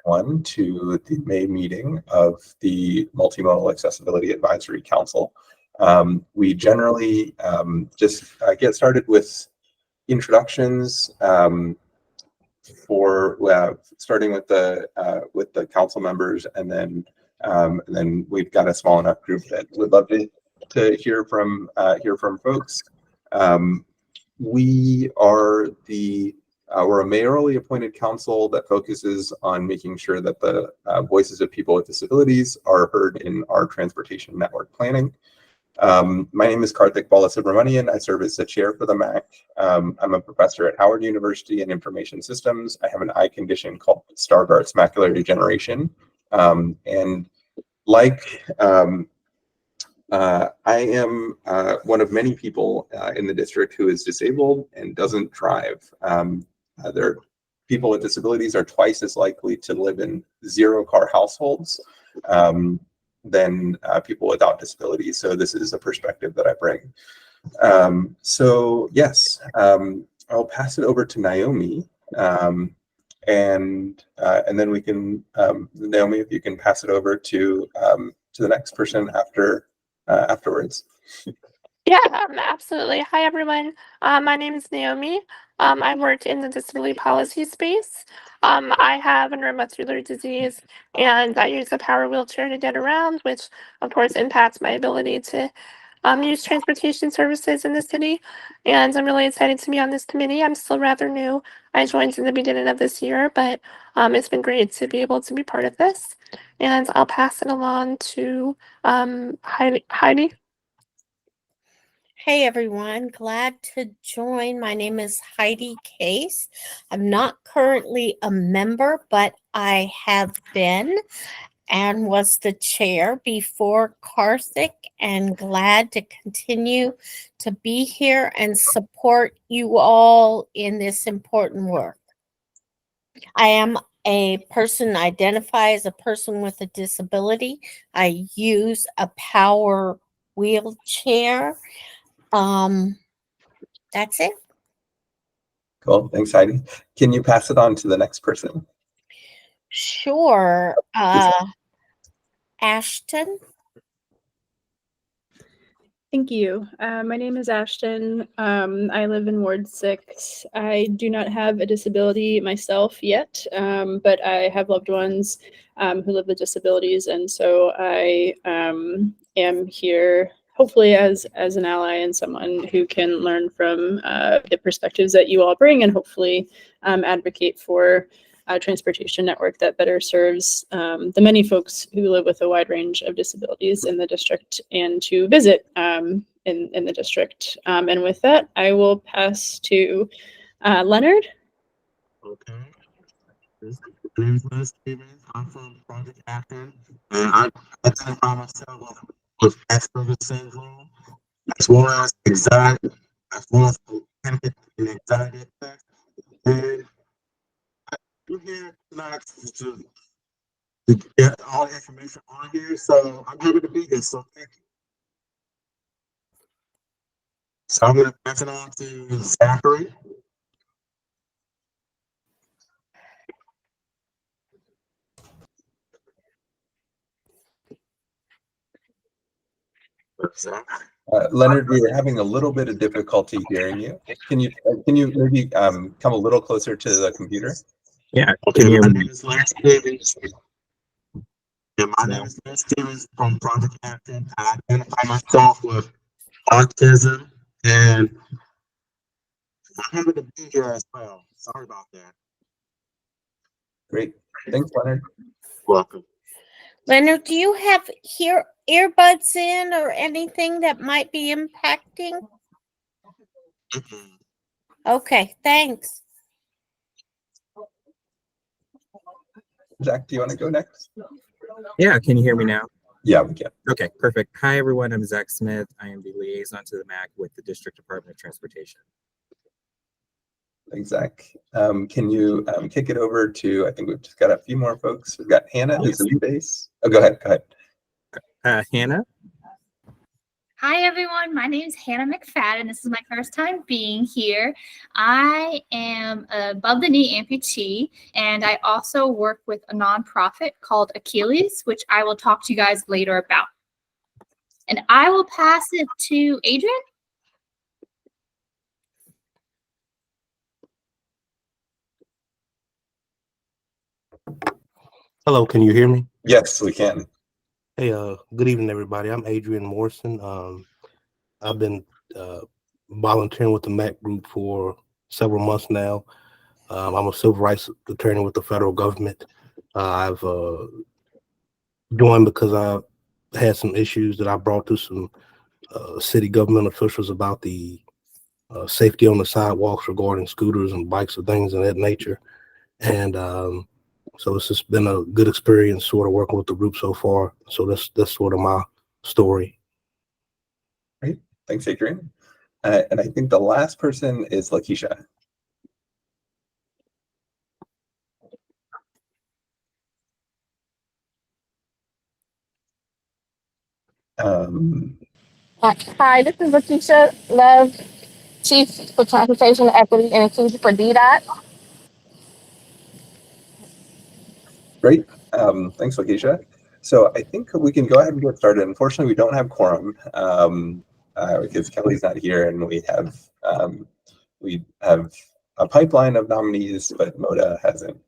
everyone to the May meeting of the Multimodal Accessibility Advisory Council. We generally just get started with introductions for starting with the council members, and then we've got a small enough group that would love to hear from folks. We're a mayorally appointed council that focuses on making sure that the voices of people with disabilities are heard in our transportation network planning. My name is Karthik Balasubramanian. I serve as the chair for the MAAC. I'm a professor at Howard University in Information Systems. I have an eye condition called Stargardt's macular degeneration. And like I am one of many people in the district who is disabled and doesn't drive. People with disabilities are twice as likely to live in zero-car households than people without disabilities. So this is a perspective that I bring. So yes, I'll pass it over to Naomi, and then we can, Naomi, if you can pass it over to the next person afterwards. Yeah, absolutely. Hi, everyone. My name is Naomi. I work in the disability policy space. I have neuromuscular disease, and I use a power wheelchair to get around, which of course impacts my ability to use transportation services in the city. And I'm really excited to be on this committee. I'm still rather new. I joined in the beginning of this year, but it's been great to be able to be part of this. And I'll pass it along to Heidi. Hey everyone, glad to join. My name is Heidi Case. I'm not currently a member, but I have been and was the chair before Karthik, and glad to continue to be here and support you all in this important work. I am a person, identify as a person with a disability. I use a power wheelchair. That's it. Cool. Thanks, Heidi. Can you pass it on to the next person? Sure. Ashton. Thank you. My name is Ashton. I live in Ward 6. I do not have a disability myself yet, but I have loved ones who live with disabilities, and so I am here hopefully as an ally and someone who can learn from the perspectives that you all bring, and hopefully advocate for a transportation network that better serves the many folks who live with a wide range of disabilities in the district and to visit in the district. And with that, I will pass to Leonard. Okay. My name is Leonard Stevens. I'm from Project Acton, and I identify myself with Asperger's syndrome, as well as anxiety, as well as panic and anxiety attacks. And we're here tonight to get all the information on here, so I'm happy to be here. So thank you. So I'm going to pass it on to Zachary. Leonard, we are having a little bit of difficulty hearing you. Can you maybe come a little closer to the computer? Yeah. Okay, Can you? my name is Leonard Stevens. Yeah, my name is Leonard Stevens from Project Acton. I identify myself with autism, and I'm happy to be here as well. Sorry about that. Great. Thanks, Leonard. Welcome. Leonard, do you have earbuds in or anything that might be impacting? Okay, thanks. Zach, do you want to go next? Yeah, can you hear me now? Yeah, we can. Okay, perfect. Hi, everyone. I'm Zach Smith. I am the liaison to the MAAC with the District Department of Transportation. Thanks, Zach. Can you kick it over to, I think we've just got a few more folks. We've got Hannah, who's in base. Oh, go ahead. Hannah? Hi, everyone. My name is Hannah McFadden. This is my first time being here. I am above the knee amputee, and I also work with a nonprofit called Achilles, which I will talk to you guys later about. And I will pass it to Adrian. Hello, can you hear me? Yes, we can. Hey, good evening, everybody. I'm Adrian Morrison. I've been volunteering with the MAAC group for several months now. I'm a civil rights attorney with the federal government. I've joined because I had some issues that I brought to some city government officials about the safety on the sidewalks regarding scooters and bikes and things of that nature. And so it's just been a good experience sort of working with the group so far. So that's sort of my story. Great. Thanks, Adrian. And I think the last person is Lakeisha. Hi, this is Lakeisha Love, Chief for Transportation Equity and Inclusion for DDOT. Great. Thanks, Lakeisha. So I think we can go ahead and get started. Unfortunately, we don't have quorum because Kelly's not here, and we have a pipeline of nominees, but MODA hasn't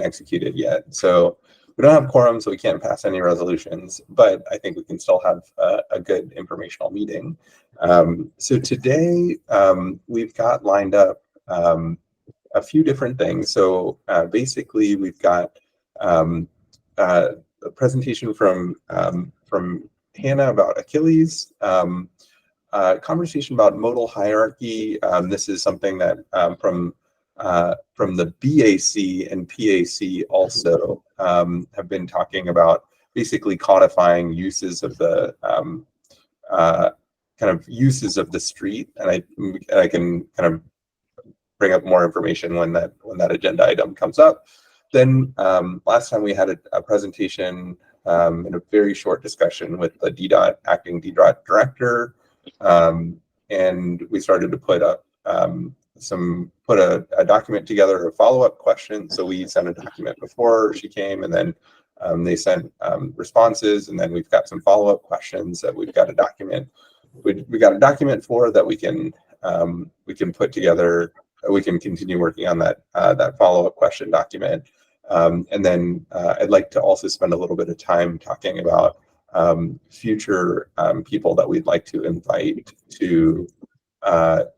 executed yet. So we don't have quorum, so we can't pass any resolutions. But I think we can still have a good informational meeting. So today we've got lined up a few different things. So basically, we've got a presentation from Hannah about Achilles, conversation about modal hierarchy. This is something that from the BAC and PAC also have been talking about, basically codifying uses of the kind of uses of the street, and I can kind of bring up more information when that agenda item comes up. Then last time we had a presentation and a very short discussion with the DDOT acting DDOT director, and we started to put up a document together of follow-up questions. So we sent a document before she came, and then they sent responses, and then we've got some follow-up questions that we've got a document. We got a document for that we can put together. We can continue working on that follow-up question document. And then I'd like to also spend a little bit of time talking about future people that we'd like to invite to the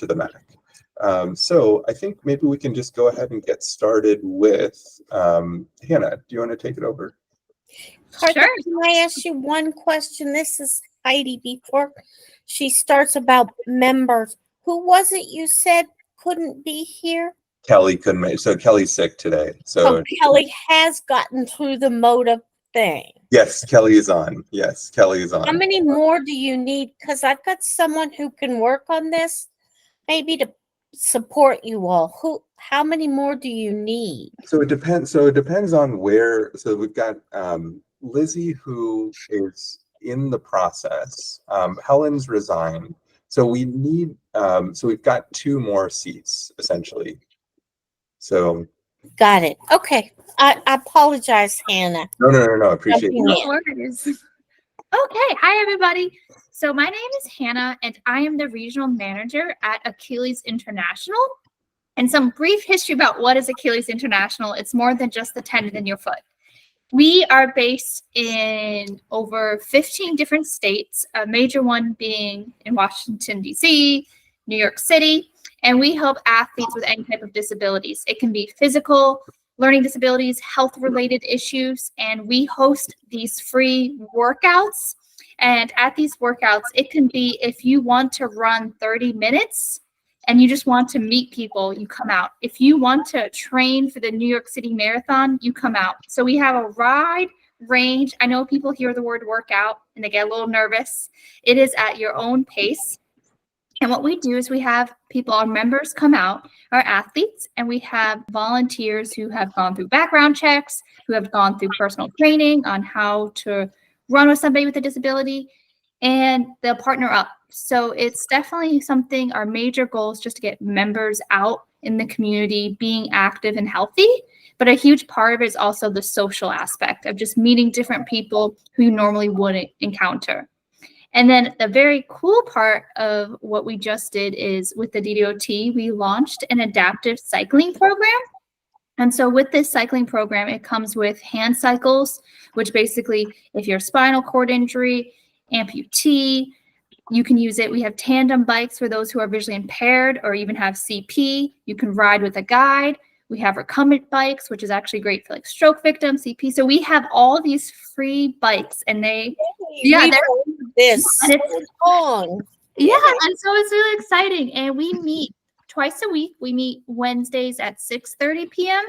MAAC. So I think maybe we can just go ahead and get started with Hannah. Do you want to take it over? Carter, Sure. can I ask you one question? This is Heidi before she starts about members. Who was it you said couldn't be here? Kelly couldn't make, so Kelly's sick today. So Kelly has gotten through the MODA thing. yes, Kelly is on. Yes, Kelly is on. How many more do you need? Because I've got someone who can work on this, maybe to support you all. How many more do you need? So it depends. So it depends on where. So we've got Lizzie, who is in the process. Helen's resigned. So we need. So we've got 2 more seats essentially. So. Got it. Okay. I apologize, Hannah. No. Appreciate No it. No worries. Okay. Hi, everybody. So my name is Hannah, and I am the regional manager at Achilles International. And some brief history about what is Achilles International. It's more than just the tendon in your foot. We are based in over 15 different states, a major one being in Washington, D.C., New York City, and we help athletes with any type of disabilities. It can be physical, learning disabilities, health-related issues, and we host these free workouts. And at these workouts, it can be if you want to run 30 minutes and you just want to meet people, you come out. If you want to train for the New York City Marathon, you come out. So we have a wide range. I know people hear the word workout and they get a little nervous. It is at your own pace. And what we do is we have people, our members come out, our athletes, and we have volunteers who have gone through background checks, who have gone through personal training on how to run with somebody with a disability, and they'll partner up. So it's definitely something, our major goal is just to get members out in the community being active and healthy. But a huge part of it is also the social aspect of just meeting different people who you normally wouldn't encounter. And then the very cool part of what we just did is with the DDOT, we launched an adaptive cycling program. And so with this cycling program, it comes with hand cycles, which basically, if you're spinal cord injury, amputee, you can use it. We have tandem bikes for those who are visually impaired or even have CP. You can ride with a guide. We have recumbent bikes, which is actually great for like stroke victims, CP. So we have all these free bikes, and they're this and it's long. yeah, and so it's really exciting. And we meet twice a week. We meet Wednesdays at 6:30 p.m.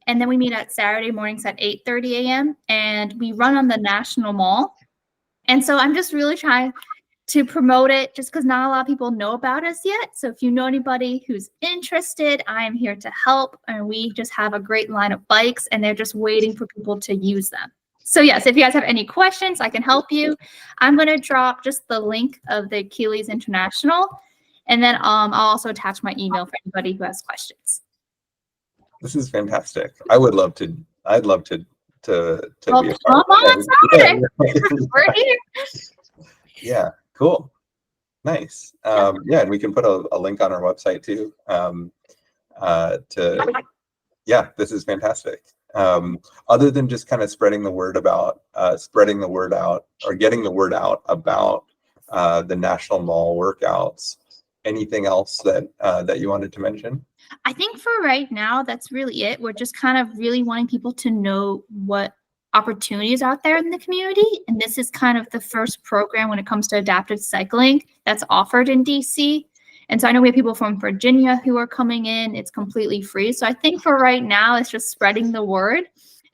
and then we meet at Saturday mornings at 8:30 a.m. and we run on the National Mall. And so I'm just really trying to promote it just because not a lot of people know about us yet. So if you know anybody who's interested, I am here to help. And we just have a great line of bikes, and they're just waiting for people to use them. So yes, if you guys have any questions, I can help you. I'm going to drop just the link of the Achilles International, and then I'll also attach my email for anybody who has questions. This is fantastic. I'd love to Well, be a come part on of it. Saturday. We're here. Yeah, cool. Nice. Yeah, and we can put a link on our website too. Yeah, this is fantastic. Other than just kind of spreading the word out or getting the word out about the National Mall workouts, anything else that you wanted to mention? I think for right now, that's really it. We're just kind of really wanting people to know what opportunities out there in the community. And this is kind of the first program when it comes to adaptive cycling that's offered in DC. And so I know we have people from Virginia who are coming in. It's completely free. So I think for right now, it's just spreading the word.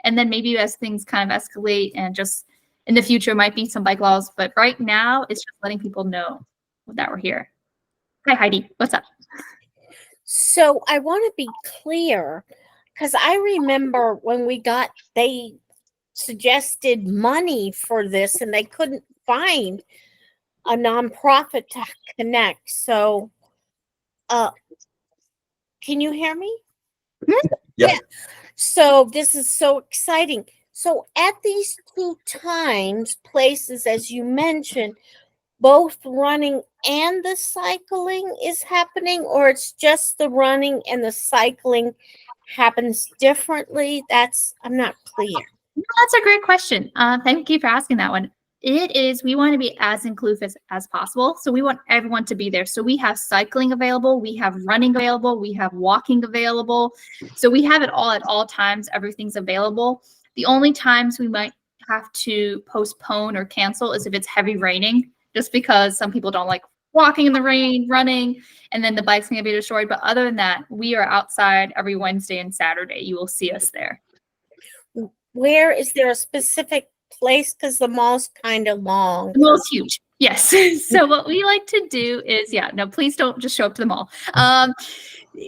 And then maybe as things kind of escalate and just in the future might be some bike laws. But right now, it's just letting people know that we're here. Hi, Heidi. What's up? So I want to be clear, because I remember when they suggested money for this and they couldn't find a nonprofit to connect. So can you hear me? Yeah. So this is so exciting. So at these two places, as you mentioned, both running and the cycling is happening, or it's just the running and the cycling happens differently? I'm not clear. That's a great question. Thank you for asking that one. We want to be as inclusive as possible. So we want everyone to be there. So we have cycling available, we have running available, we have walking available. So we have it all at all times. Everything's available. The only times we might have to postpone or cancel is if it's heavy raining, just because some people don't like walking in the rain, running, and then the bike's going to be destroyed. But other than that, we are outside every Wednesday and Saturday. You will see us there. Where is there a specific place? Because the mall's kind of long. The mall's huge. Yes. So what we like to do is, please don't just show up to the mall.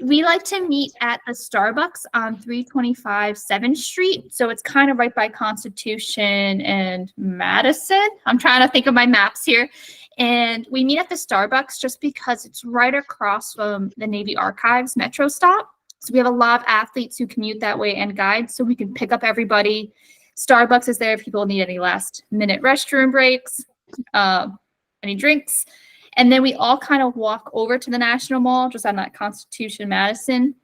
We like to meet at the Starbucks on 325 7th Street. So it's kind of right by Constitution and Madison. I'm trying to think of my maps here. And we meet at the Starbucks just because it's right across from the Navy Archives Metro stop. So we have a lot of athletes who commute that way and guides, so we can pick up everybody. Starbucks is there if people need any last minute restroom breaks, any drinks. And then we all kind of walk over to the National Mall, just on that Constitution Madison.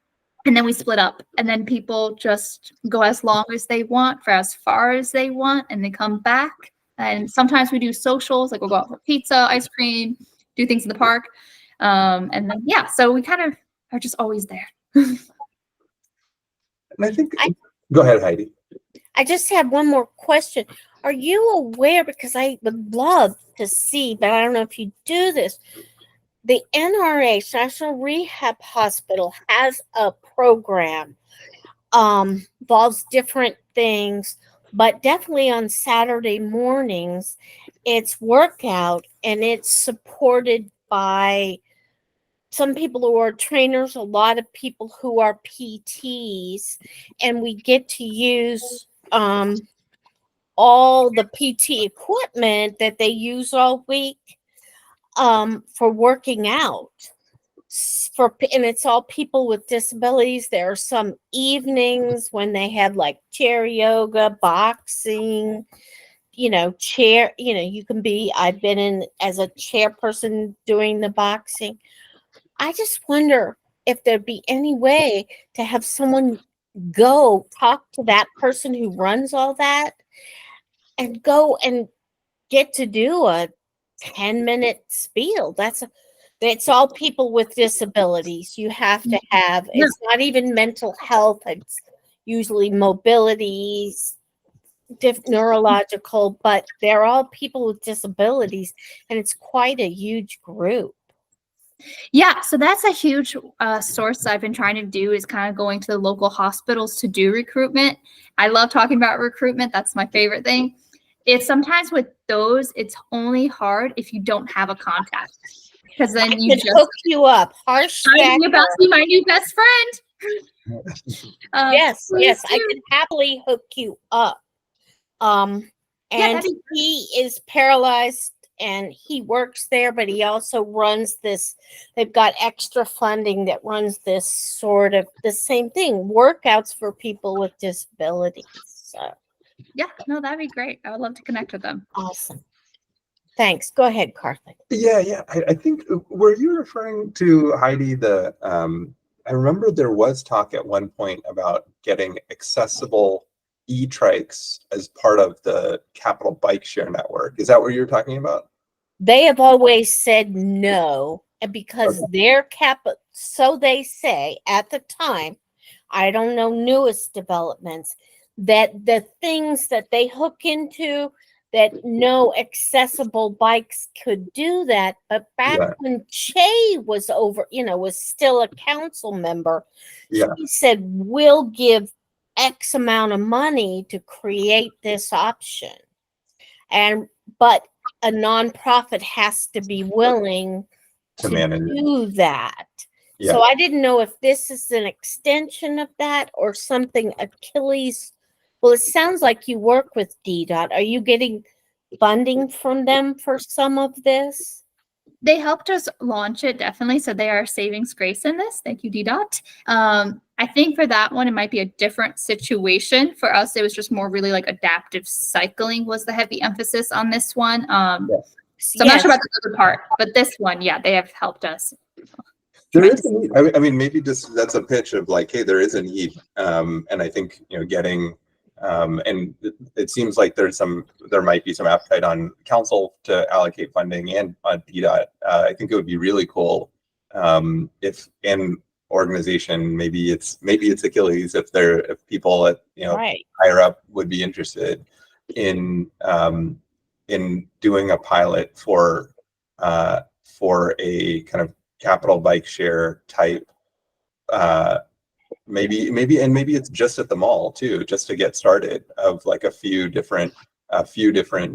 And then we split up. And then people just go as long as they want for as far as they want, and they come back. And sometimes we do socials, like we'll go out for pizza, ice cream, do things in the park. And then, so we kind of are just always there. And I think, go ahead, Heidi. I just have one more question. Are you aware, because I would love to see, but I don't know if you do this, the NRH, National Rehab Hospital, has a program, involves different things, but definitely on Saturday mornings, it's workout, and it's supported by some people who are trainers, a lot of people who are PTs, and we get to use all the PT equipment that they use all week for working out. And it's all people with disabilities. There are some evenings when they have like chair yoga, boxing, chair, you can be, I've been in as a chairperson doing the boxing. I just wonder if there'd be any way to have someone go talk to that person who runs all that and go and get to do a 10-minute spiel. It's all people with disabilities. You have to have, it's not even mental health. It's usually mobility, neurological, but they're all people with disabilities, and it's quite a huge group. Yeah, so that's a huge source I've been trying to do, is kind of going to the local hospitals to do recruitment. I love talking about recruitment. That's my favorite thing. It's sometimes with those, it's only hard if you don't have a contact, because then you just hook you up. Harsh. I'm about to be my new best friend. Yes, I can happily hook you up. And he is paralyzed and he works there, but he also runs this. They've got extra funding that runs this sort of the same thing, workouts for people with disabilities. So, yeah, no, that'd be great. I would love to connect with them. Awesome. Thanks. Go ahead, Karthik. Yeah. I think, were you referring to, Heidi, I remember there was talk at one point about getting accessible e-trikes as part of the Capital Bike Share Network. Is that what you're talking about? They have always said no, and because their so they say at the time, I don't know newest developments, that the things that they hook into, that no accessible bikes could do that. But back when Che was was still a council member, he said, we'll give X amount of money to create this option. But a nonprofit has to be willing to do that. Yeah. So I didn't know if this is an extension of that or something Achilles. Well, it sounds like you work with DDOT. Are you getting funding from them for some of this? They helped us launch it, definitely. So they are savings grace in this. Thank you, DDOT. I think for that one, it might be a different situation. For us, it was just more really like adaptive cycling was the heavy emphasis on this one. So I'm not sure about the other part, but this one, yeah, they have helped us. There is a need. I mean, maybe just that's a pitch of like, hey, there is a need. And I think, getting, and it seems like there might be some appetite on council to allocate funding and on DDOT. I think it would be really cool if an organization, maybe it's Achilles, if people at higher up would be interested in doing a pilot for a kind of capital bike share type, maybe it's just at the mall too, just to get started, of like a few different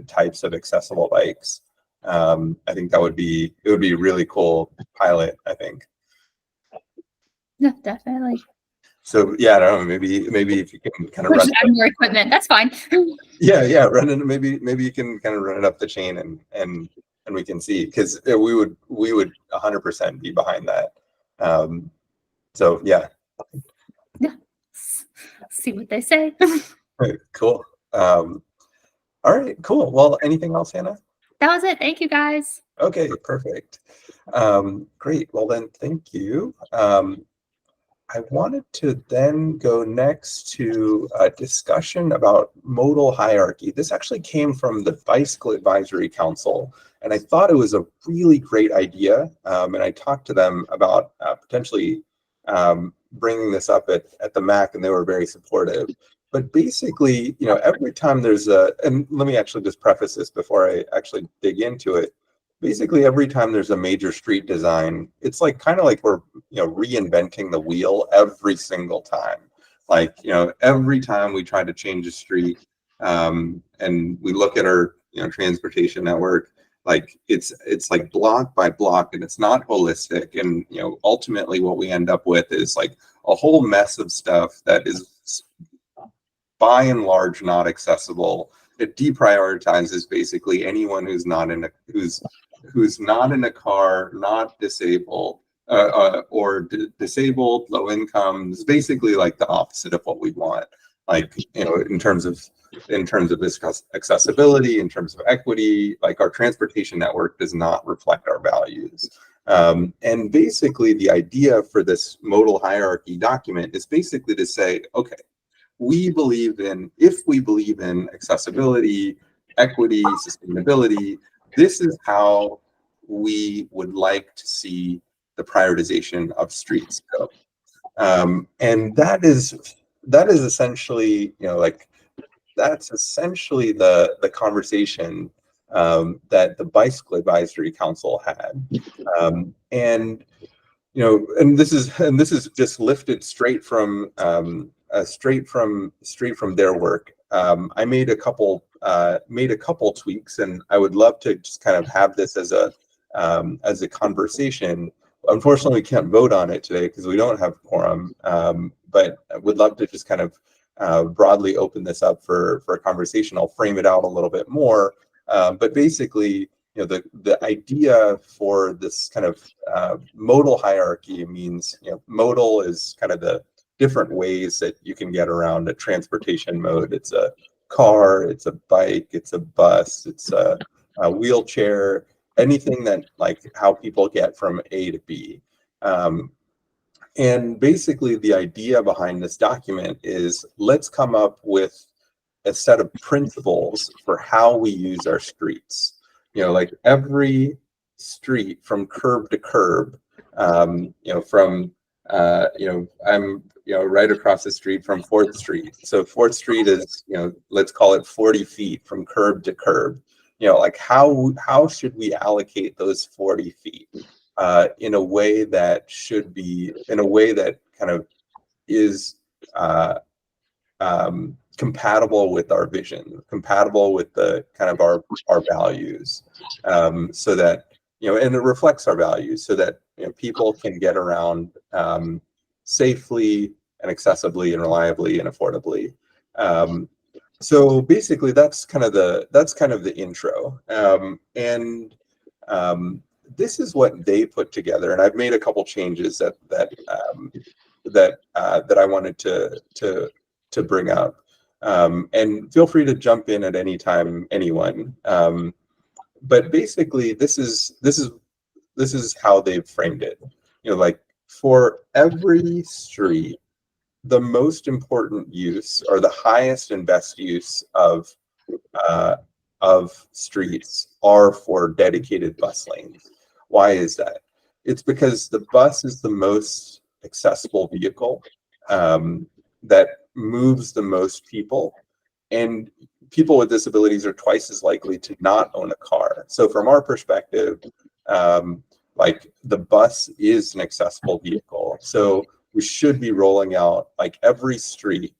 types of accessible bikes. I think it would be a really cool pilot, I think. Yeah, definitely. So yeah, I don't know, maybe if you can kind of run more equipment, that's fine. yeah, run it. Maybe you can kind of run it up the chain and we can see, because we would 100% be behind that. So yeah. See what they say. Cool. All right, cool. Well, anything else, Hannah? That was it. Thank you, guys. Okay, perfect. Great. Well then, thank you. I wanted to then go next to a discussion about modal hierarchy. This actually came from the Bicycle Advisory Council, and I thought it was a really great idea. And I talked to them about potentially bringing this up at the MAAC, and they were very supportive. But basically, every time there's and let me actually just preface this before I actually dig into it. Basically, every time there's a major street design, it's like kind of like we're reinventing the wheel every single time. Like every time we try to change a street, and we look at our transportation network, like it's like block by block, and it's not holistic. And ultimately, what we end up with is like a whole mess of stuff that is by and large not accessible it deprioritizes basically anyone who's not in a who's not in a car, not disabled, or disabled, low income. Is basically like the opposite of what we want. Like, you know, in terms of accessibility, in terms of equity, like our transportation network does not reflect our values. And basically the idea for this modal hierarchy document is basically to say, okay, if we believe in accessibility, equity, sustainability, this is how we would like to see the prioritization of streets go. And that is essentially, you know, like that's essentially the conversation that the Bicycle Advisory Council had. And you know, and this is just lifted straight from their work. I made a couple tweaks, and I would love to just kind of have this as a conversation. Unfortunately, we can't vote on it today because we don't have quorum. But I would love to just kind of broadly open this up for a conversation. I'll frame it out a little bit more. But basically, you know, the idea for this kind of modal hierarchy means, you know, modal is kind of the different ways that you can get around a transportation mode. It's a car, it's a bike, it's a bus, it's a wheelchair, anything that like how people get from A to B. And basically the idea behind this document is let's come up with a set of principles for how we use our streets. You know, like every street from curb to curb, you know, from, you know, I'm, you know, right across the street from 4th Street. So 4th Street is, you know, let's call it 40 feet from curb to curb. You know, like how should we allocate those 40 feet in a way that should be, in a way that kind of is compatible with our vision, compatible with the kind of our values, so that, you know, and it reflects our values, so that, you know, people can get around safely and accessibly and reliably and affordably. So basically, that's kind of the intro, and this is what they put together. And I've made a couple changes that I wanted to bring up. And feel free to jump in at any time, anyone. But basically, this is how they've framed it. You know, like for every street, the most important use or the highest and best use of streets are for dedicated bus lanes. Why is that? It's because the bus is the most accessible vehicle that moves the most people, and people with disabilities are twice as likely to not own a car. So from our perspective, like the bus is an accessible vehicle. So we should be rolling out, like every street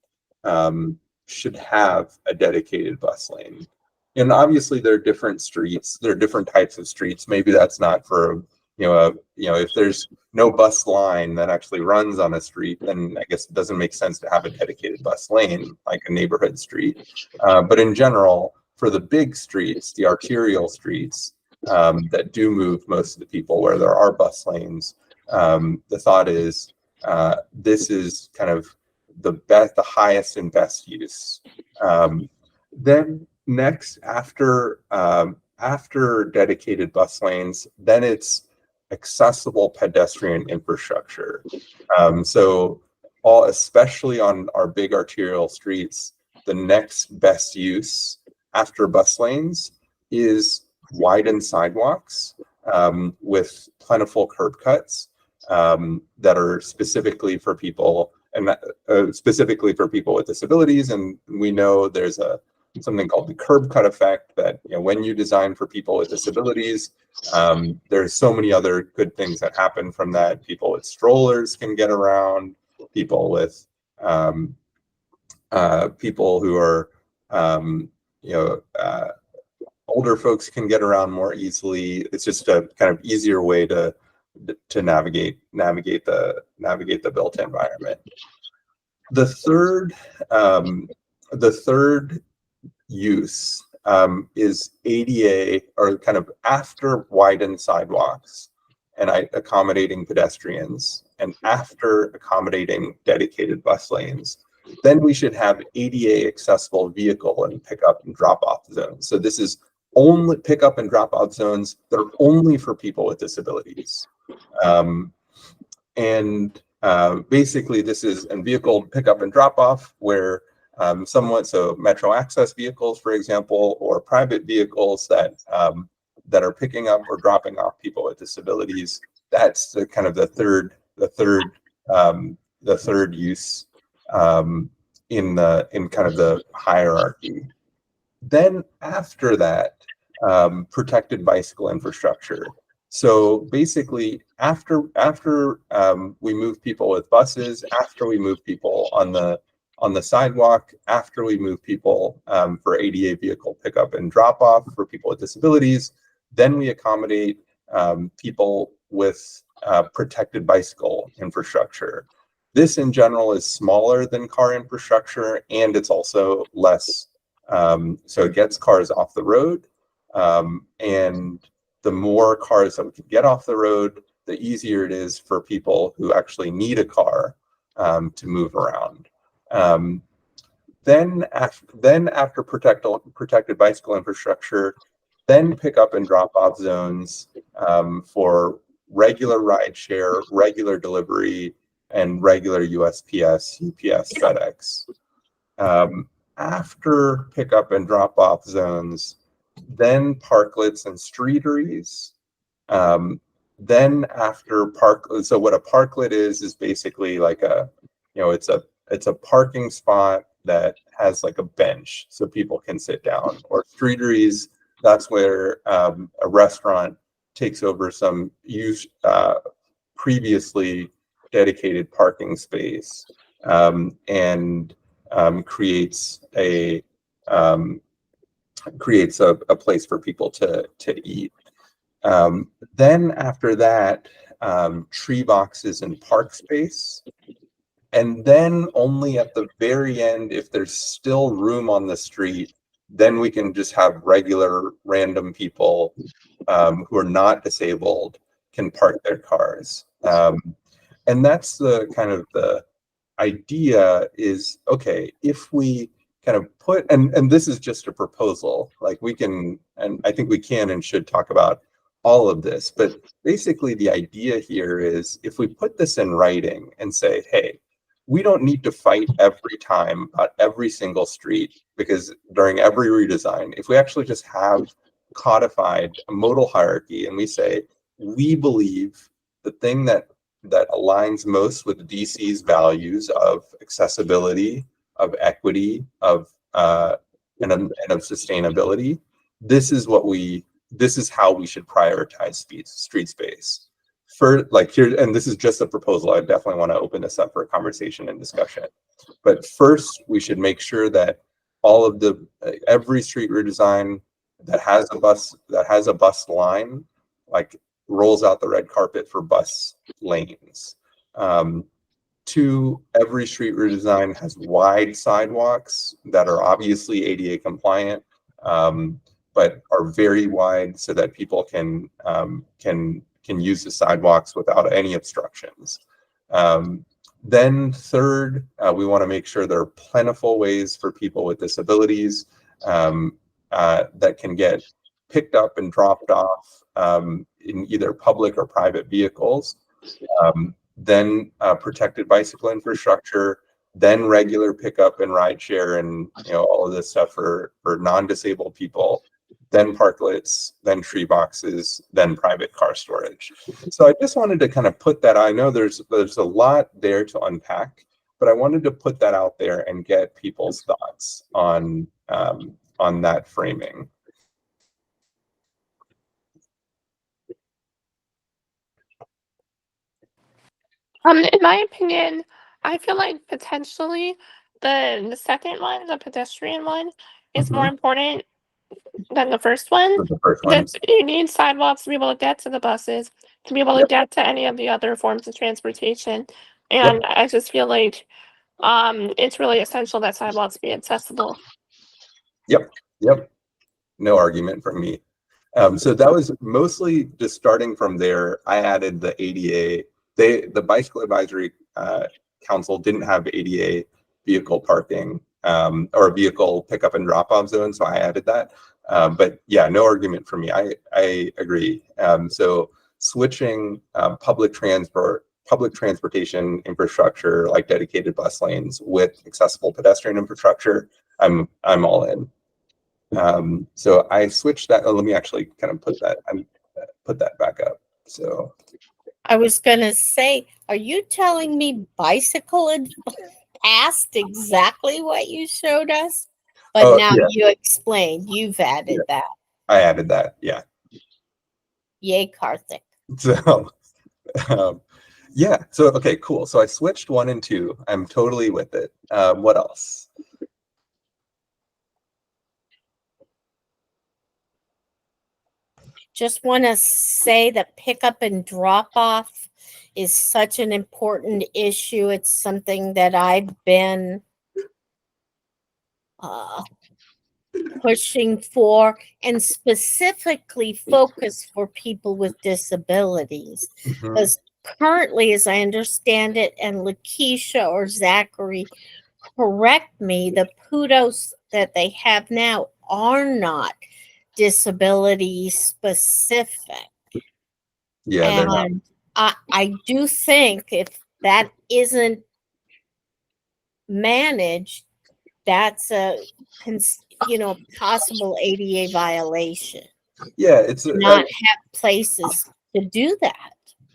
should have a dedicated bus lane. And obviously there are different streets, there are different types of streets. Maybe that's not for, if there's no bus line that actually runs on a street, then I guess it doesn't make sense to have a dedicated bus lane, like a neighborhood street. But in general, for the big streets, the arterial streets that do move most of the people, where there are bus lanes, the thought is this is kind of the highest and best use. Then next, after dedicated bus lanes, then it's accessible pedestrian infrastructure. So especially on our big arterial streets, the next best use after bus lanes is widened sidewalks with plentiful curb cuts that are specifically for people, and specifically for people with disabilities. And we know there's something called the curb cut effect, that when you design for people with disabilities, there's so many other good things that happen from that. People with strollers can get around, people with people who are older folks can get around more easily. It's just a kind of easier way to navigate the built environment. The third use is ADA, or kind of after widened sidewalks and accommodating pedestrians, and after accommodating dedicated bus lanes, then we should have ADA accessible vehicle and pickup and drop off zones. So this is only pickup and drop off zones that are only for people with disabilities. Basically this is a vehicle pickup and drop off where so metro access vehicles, for example, or private vehicles that are picking up or dropping off people with disabilities. That's the kind of the third use in kind of the hierarchy. Then after that, protected bicycle infrastructure. So basically, after we move people with buses, after we move people on the sidewalk, after we move people for ADA vehicle pickup and drop off for people with disabilities, then we accommodate people with protected bicycle infrastructure. This in general is smaller than car infrastructure, and it's also less, so it gets cars off the road, and the more cars that we can get off the road, the easier it is for people who actually need a car to move around. Then after protected bicycle infrastructure, then pick up and drop off zones for regular ride share, regular delivery, and regular USPS, UPS, FedEx. After pickup and drop off zones, then parklets and streeteries. Then after so what a parklet is basically like it's a parking spot that has like a bench so people can sit down. Or streeteries, that's where a restaurant takes over some previously dedicated parking space and creates a place for people to eat. Then after that, tree boxes and park space. And then only at the very end, if there's still room on the street, then we can just have regular random people who are not disabled can park their cars. And that's the kind of the idea is, okay, if we kind of put, and this is just a proposal, like we can, and I think we can and should talk about all of this, but basically the idea here is if we put this in writing and say, hey, we don't need to fight every time about every single street, because during every redesign, if we actually just have codified a modal hierarchy and we say, we believe the thing that aligns most with DC's values of accessibility, of equity, of and of sustainability, this is how we should prioritize street space. For like here, and this is just a proposal, I definitely want to open this up for a conversation and discussion. But first, we should make sure that all of every street redesign that has a bus line, like rolls out the red carpet for bus lanes. Two, every street redesign has wide sidewalks that are obviously ADA compliant, but are very wide so that people can use the sidewalks without any obstructions. Then third, we want to make sure there are plentiful ways for people with disabilities that can get picked up and dropped off in either public or private vehicles. Then protected bicycle infrastructure, then regular pickup and ride share, and all of this stuff for non-disabled people, then parklets, then tree boxes, then private car storage. So I just wanted to kind of put that, I know there's a lot there to unpack, but I wanted to put that out there and get people's thoughts on that framing. In my opinion, I feel like potentially the second one, the pedestrian one, is more important than the first one. The first one. Because you need sidewalks to be able to get to the buses, to be able to get to any of the other forms of transportation. And I just feel like it's really essential that sidewalks be accessible. Yep. No argument from me. So that was mostly just starting from there. I added the ADA. The Bicycle Advisory Council didn't have ADA vehicle parking or vehicle pickup and drop off zone, so I added that. But yeah, no argument for me. I agree. So switching public transportation infrastructure like dedicated bus lanes with accessible pedestrian infrastructure, I'm all in. So I switched that. Oh, let me actually kind of put that back up. So I was gonna say, are you telling me bicycle passed exactly what you showed us? But Oh, now yeah. you explained, you've added that. I added that. Yeah. Yay, Karthik. So yeah. So okay, cool. So I switched 1 and 2. I'm totally with it. What else? Just want to say that pickup and drop off is such an important issue. It's something that I've been pushing for, and specifically focused for people with disabilities. Mhm. Because currently, as I understand it, and Lakeisha or Zachary, correct me, the PUDOs that they have now are not disability specific. Yeah, they're not. And I do think if that isn't managed, that's a possible ADA violation. Yeah, it's Not have places to do that.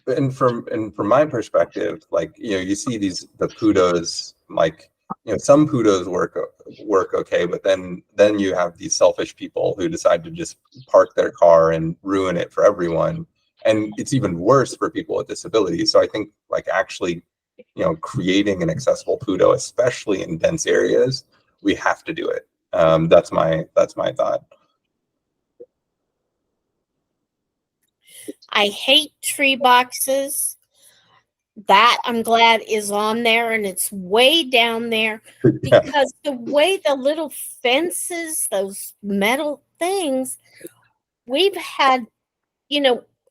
and from my perspective, like, you see the PUDOs, like, some PUDOs work okay, but then you have these selfish people who decide to just park their car and ruin it for everyone, and it's even worse for people with disabilities. So I think, like, actually, creating an accessible PUDO, especially in dense areas, we have to do it. That's my thought. I hate tree boxes. That I'm glad is on there, and it's way down there Yeah. because the way the little fences, those metal things, we've had,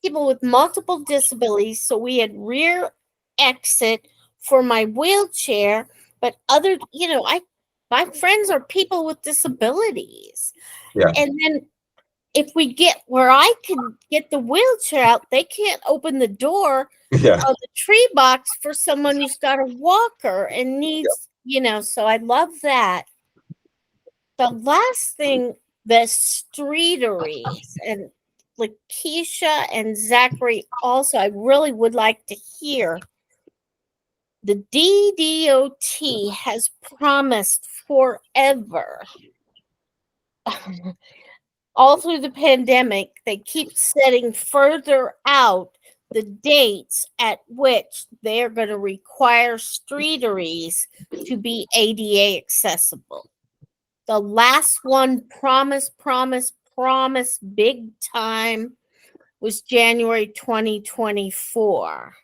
people with multiple disabilities. So we had rear exit for my wheelchair, but my friends are people with disabilities. Yeah. And then if we get where I can get the wheelchair out, they can't open the door Yeah. of the tree box for someone who's got a walker and needs, so I love that. The last thing, the streeteries, and Lakeisha and Zachary also, I really would like to hear. The DDOT has promised forever, all through the pandemic, they keep setting further out the dates at which they're going to require streeteries to be ADA accessible. The last one promise big time was January 2024.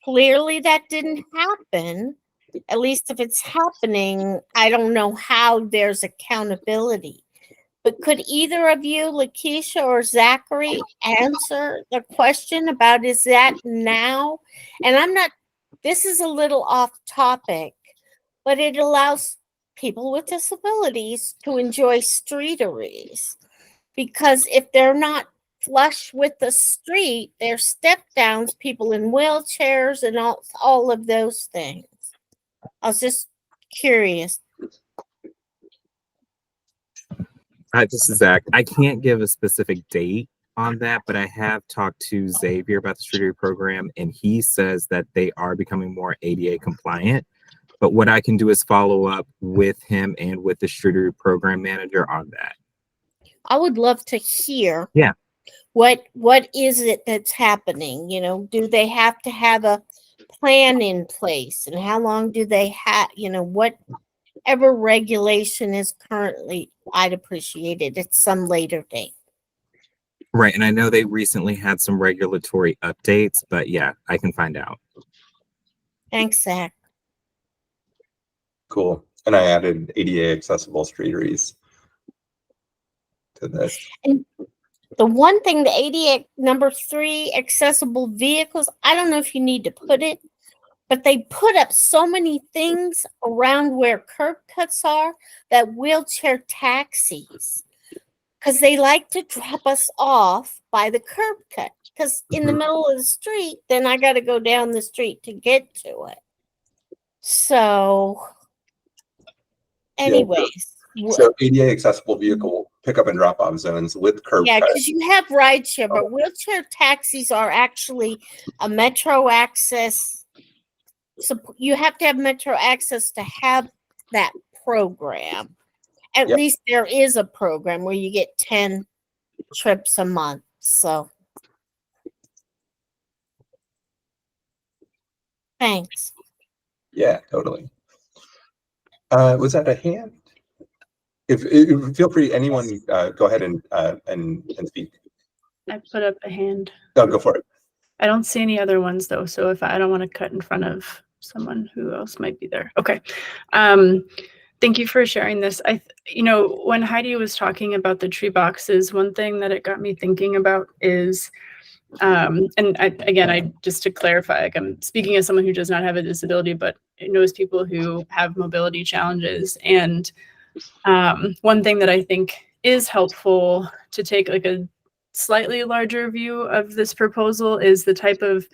Clearly that didn't happen. At least if it's happening, I don't know how there's accountability. But could either of you, Lakeisha or Zachary, answer the question about is that now? And this is a little off topic, but it allows people with disabilities to enjoy streeteries. Because if they're not flush with the street, they're step downs, people in wheelchairs, and all of those things. I was just curious. This is Zach. I can't give a specific date on that, but I have talked to Xavier about the streetery program, and he says that they are becoming more ADA compliant. But what I can do is follow up with him and with the streetery program manager on that. I would love to hear. Yeah. What is it that's happening? Do they have to have a plan in place, and how long do they have? Whatever regulation is currently, I'd appreciate it at some later date. Right, and I know they recently had some regulatory updates, but yeah, I can find out. Thanks, Zach. Cool. And I added ADA accessible streeteries. to this. And the one thing, the ADA number 3, accessible vehicles, I don't know if you need to put it, but they put up so many things around where curb cuts are that wheelchair taxis, because they like to drop us off by the curb cut. Because in the middle of the street, then I got to go down the street to get to it. So, anyways. So ADA accessible vehicle pickup and drop off zones with curb Yeah, cut. because you have rideshare, but wheelchair taxis are actually a metro access. So you have to have metro access to have that program. At Yep. least there is a program where you get 10 trips a month. So thanks. Yeah, totally. Was that a hand? If feel free, anyone, go ahead and speak. I put up a hand. Oh, go for it. I don't see any other ones though, so if I don't want to cut in front of someone who else might be there. Okay. Thank you for sharing this. When Heidi was talking about the tree boxes, one thing that it got me thinking about is, I just to clarify, like I'm speaking as someone who does not have a disability, but knows people who have mobility challenges. And one thing that I think is helpful to take like a slightly larger view of this proposal is the type of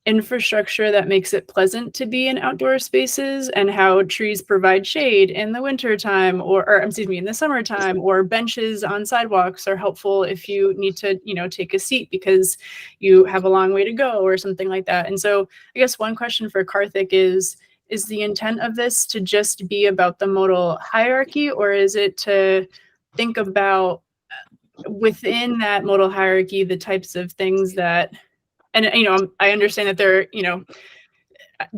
infrastructure that makes it pleasant to be in outdoor spaces, and how trees provide shade in the wintertime or in the summertime, or benches on sidewalks are helpful if you need to, take a seat because you have a long way to go or something like that. And so I guess one question for Karthik is the intent of this to just be about the modal hierarchy, or is it to think about within that modal hierarchy the types of things that, and I understand that there are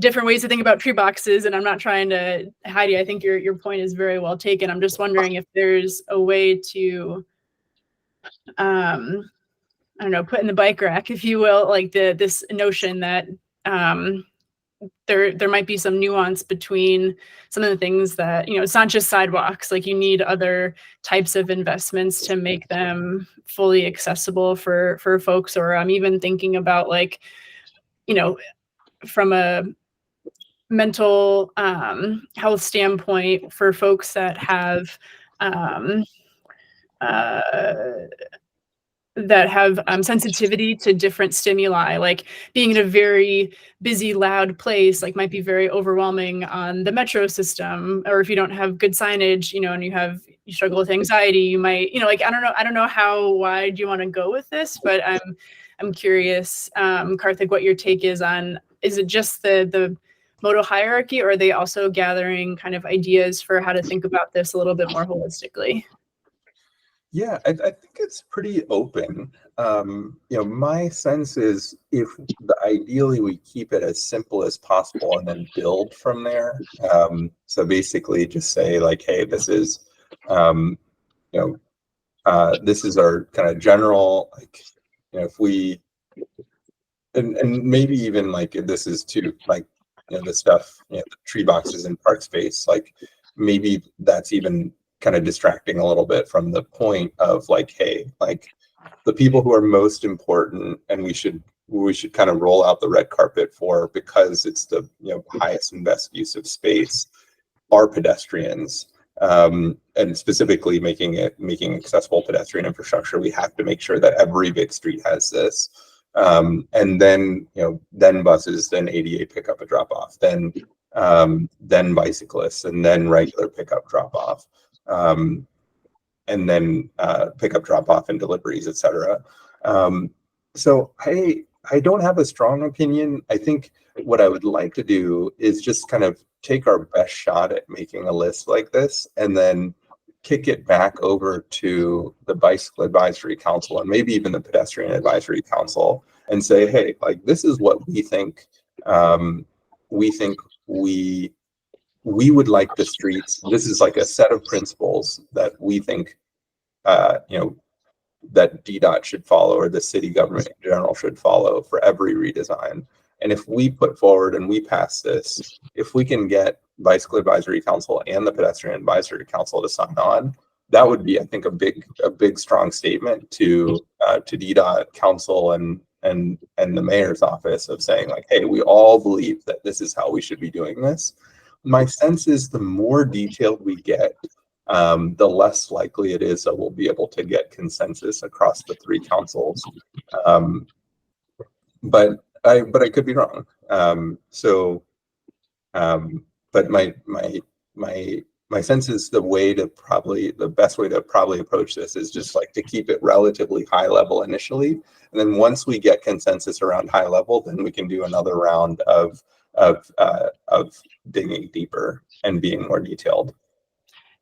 different ways to think about tree boxes, and I'm not trying to, Heidi, I think your point is very well taken. I'm just wondering if there's a way to put in the bike rack, if you will, like this notion that there might be some nuance between some of the things that, it's not just sidewalks, like you need other types of investments to make them fully accessible for folks. Or I'm even thinking about from a mental health standpoint for folks that have sensitivity to different stimuli, like being in a very busy, loud place, like might be very overwhelming on the metro system. Or if you don't have good signage, and you struggle with anxiety, you might, I don't know how wide you want to go with this, but I'm curious, Karthik, what your take is on, is it just the modal hierarchy, or are they also gathering kind of ideas for how to think about this a little bit more holistically? Yeah, I think it's pretty open. My sense is ideally we keep it as simple as possible and then build from there. So basically just say like, hey, this is, this is our kind of general, like, if we, and maybe even like this is too, like, the stuff, the tree boxes in park space, like maybe that's even kind of distracting a little bit from the point of like, hey, like the people who are most important and we should kind of roll out the red carpet for, because it's the highest and best use of space, are pedestrians. And specifically making accessible pedestrian infrastructure, we have to make sure that every big street has this. And then buses, then ADA pickup and drop off, then bicyclists, and then regular pickup drop off. And then pickup, drop off, and deliveries, etc. So I don't have a strong opinion. I think what I would like to do is just kind of take our best shot at making a list like this, and then kick it back over to the Bicycle Advisory Council and maybe even the Pedestrian Advisory Council, and say, hey, like this is what we think. We would like the streets. This is like a set of principles that we think, that DDOT should follow, or the city government in general should follow for every redesign. And if we put forward and we pass this, if we can get Bicycle Advisory Council and the Pedestrian Advisory Council to sign on, that would be, I think, a big strong statement to DDOT council and the mayor's office of saying like, hey, we all believe that this is how we should be doing this. My sense is the more detailed we get, the less likely it is that we'll be able to get consensus across the three councils. But I could be wrong. But my sense is the best way to probably approach this is just like to keep it relatively high level initially, and then once we get consensus around high level, then we can do another round of digging deeper and being more detailed.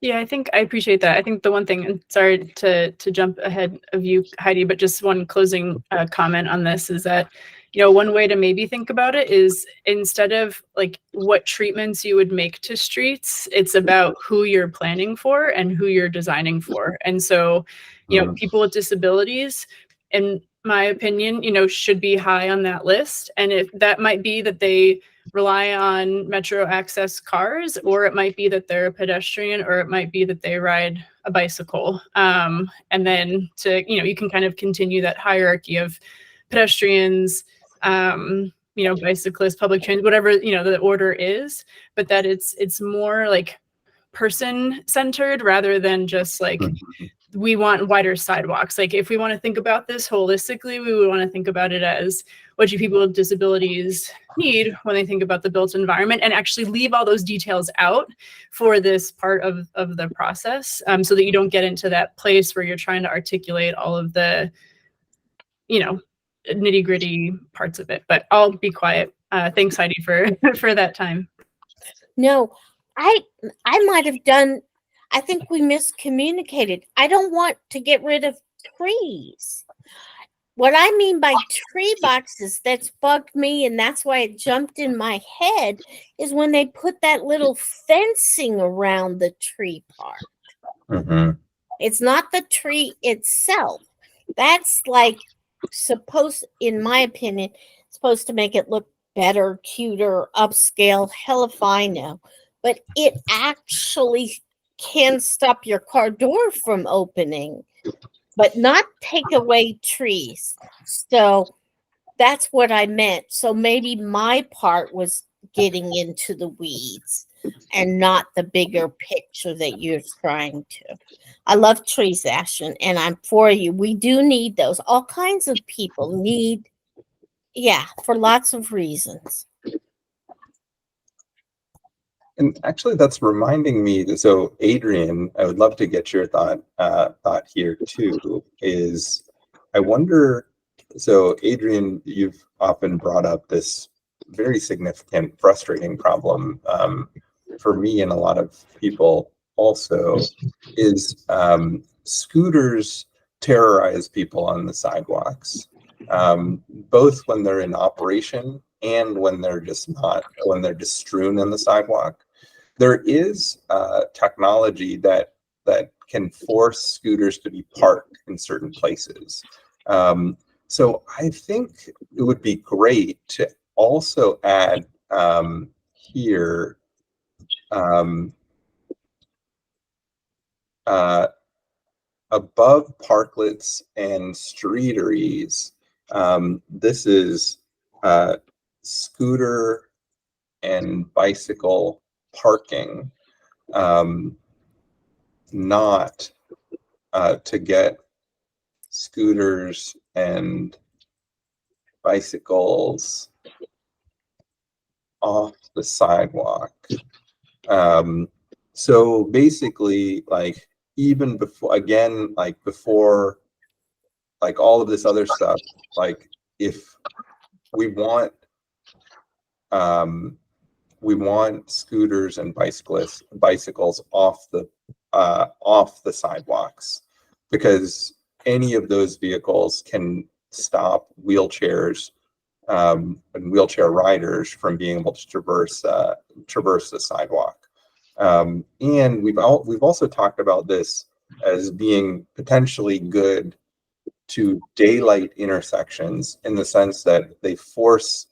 Yeah, I think I appreciate that. I think the one thing, and sorry to jump ahead of you, Heidi, but just one closing comment on this is that, you know, one way to maybe think about it is instead of like what treatments you would make to streets, it's about who you're planning for and who you're designing for. And so, you know, people with disabilities, in my opinion, you know, should be high on that list. And if that might be that they rely on metro access cars, or it might be that they're a pedestrian, or it might be that they ride a bicycle. And then you know, you can kind of continue that hierarchy of pedestrians, you know, bicyclists, public transit, whatever, you know, the order is, but that it's more like person centered rather than just like, we want wider sidewalks. Like if we want to think about this holistically, we would want to think about it as what do people with disabilities need when they think about the built environment, and actually leave all those details out for this part of the process, so that you don't get into that place where you're trying to articulate all of the, you know, nitty gritty parts of it. But I'll be quiet. Thanks, Heidi, for that time. No, I might have done, I think we miscommunicated. I don't want to get rid of trees. What I mean by tree boxes that's bugged me, and that's why it jumped in my head, is when they put that little fencing around the tree part. It's not the tree itself. That's like supposed, in my opinion, supposed to make it look better, cuter, upscale, hell if I know. But it actually can stop your car door from opening, but not take away trees. So that's what I meant. So maybe my part was getting into the weeds and not the bigger picture that you're trying to. I love trees, Ashton, and I'm for you. We do need those. All kinds of people need, yeah, for lots of reasons. And actually, that's reminding me that, so Adrian, I would love to get your thought here too, is I wonder, so Adrian, you've often brought up this very significant, frustrating problem for me and a lot of people also, is scooters terrorize people on the sidewalks, both when they're in operation and when they're just strewn in the sidewalk. There is technology that can force scooters to be parked in certain places. So I think it would be great to also add here above parklets and streeteries. This is scooter and bicycle parking, not to get scooters and bicycles off the sidewalk. So basically, like, even before, again, like before, like all of this other stuff, like if we want scooters and bicycles off the sidewalks, because any of those vehicles can stop wheelchairs and wheelchair riders from being able to traverse the sidewalk. And we've also talked about this as being potentially good to daylight intersections, in the sense that they force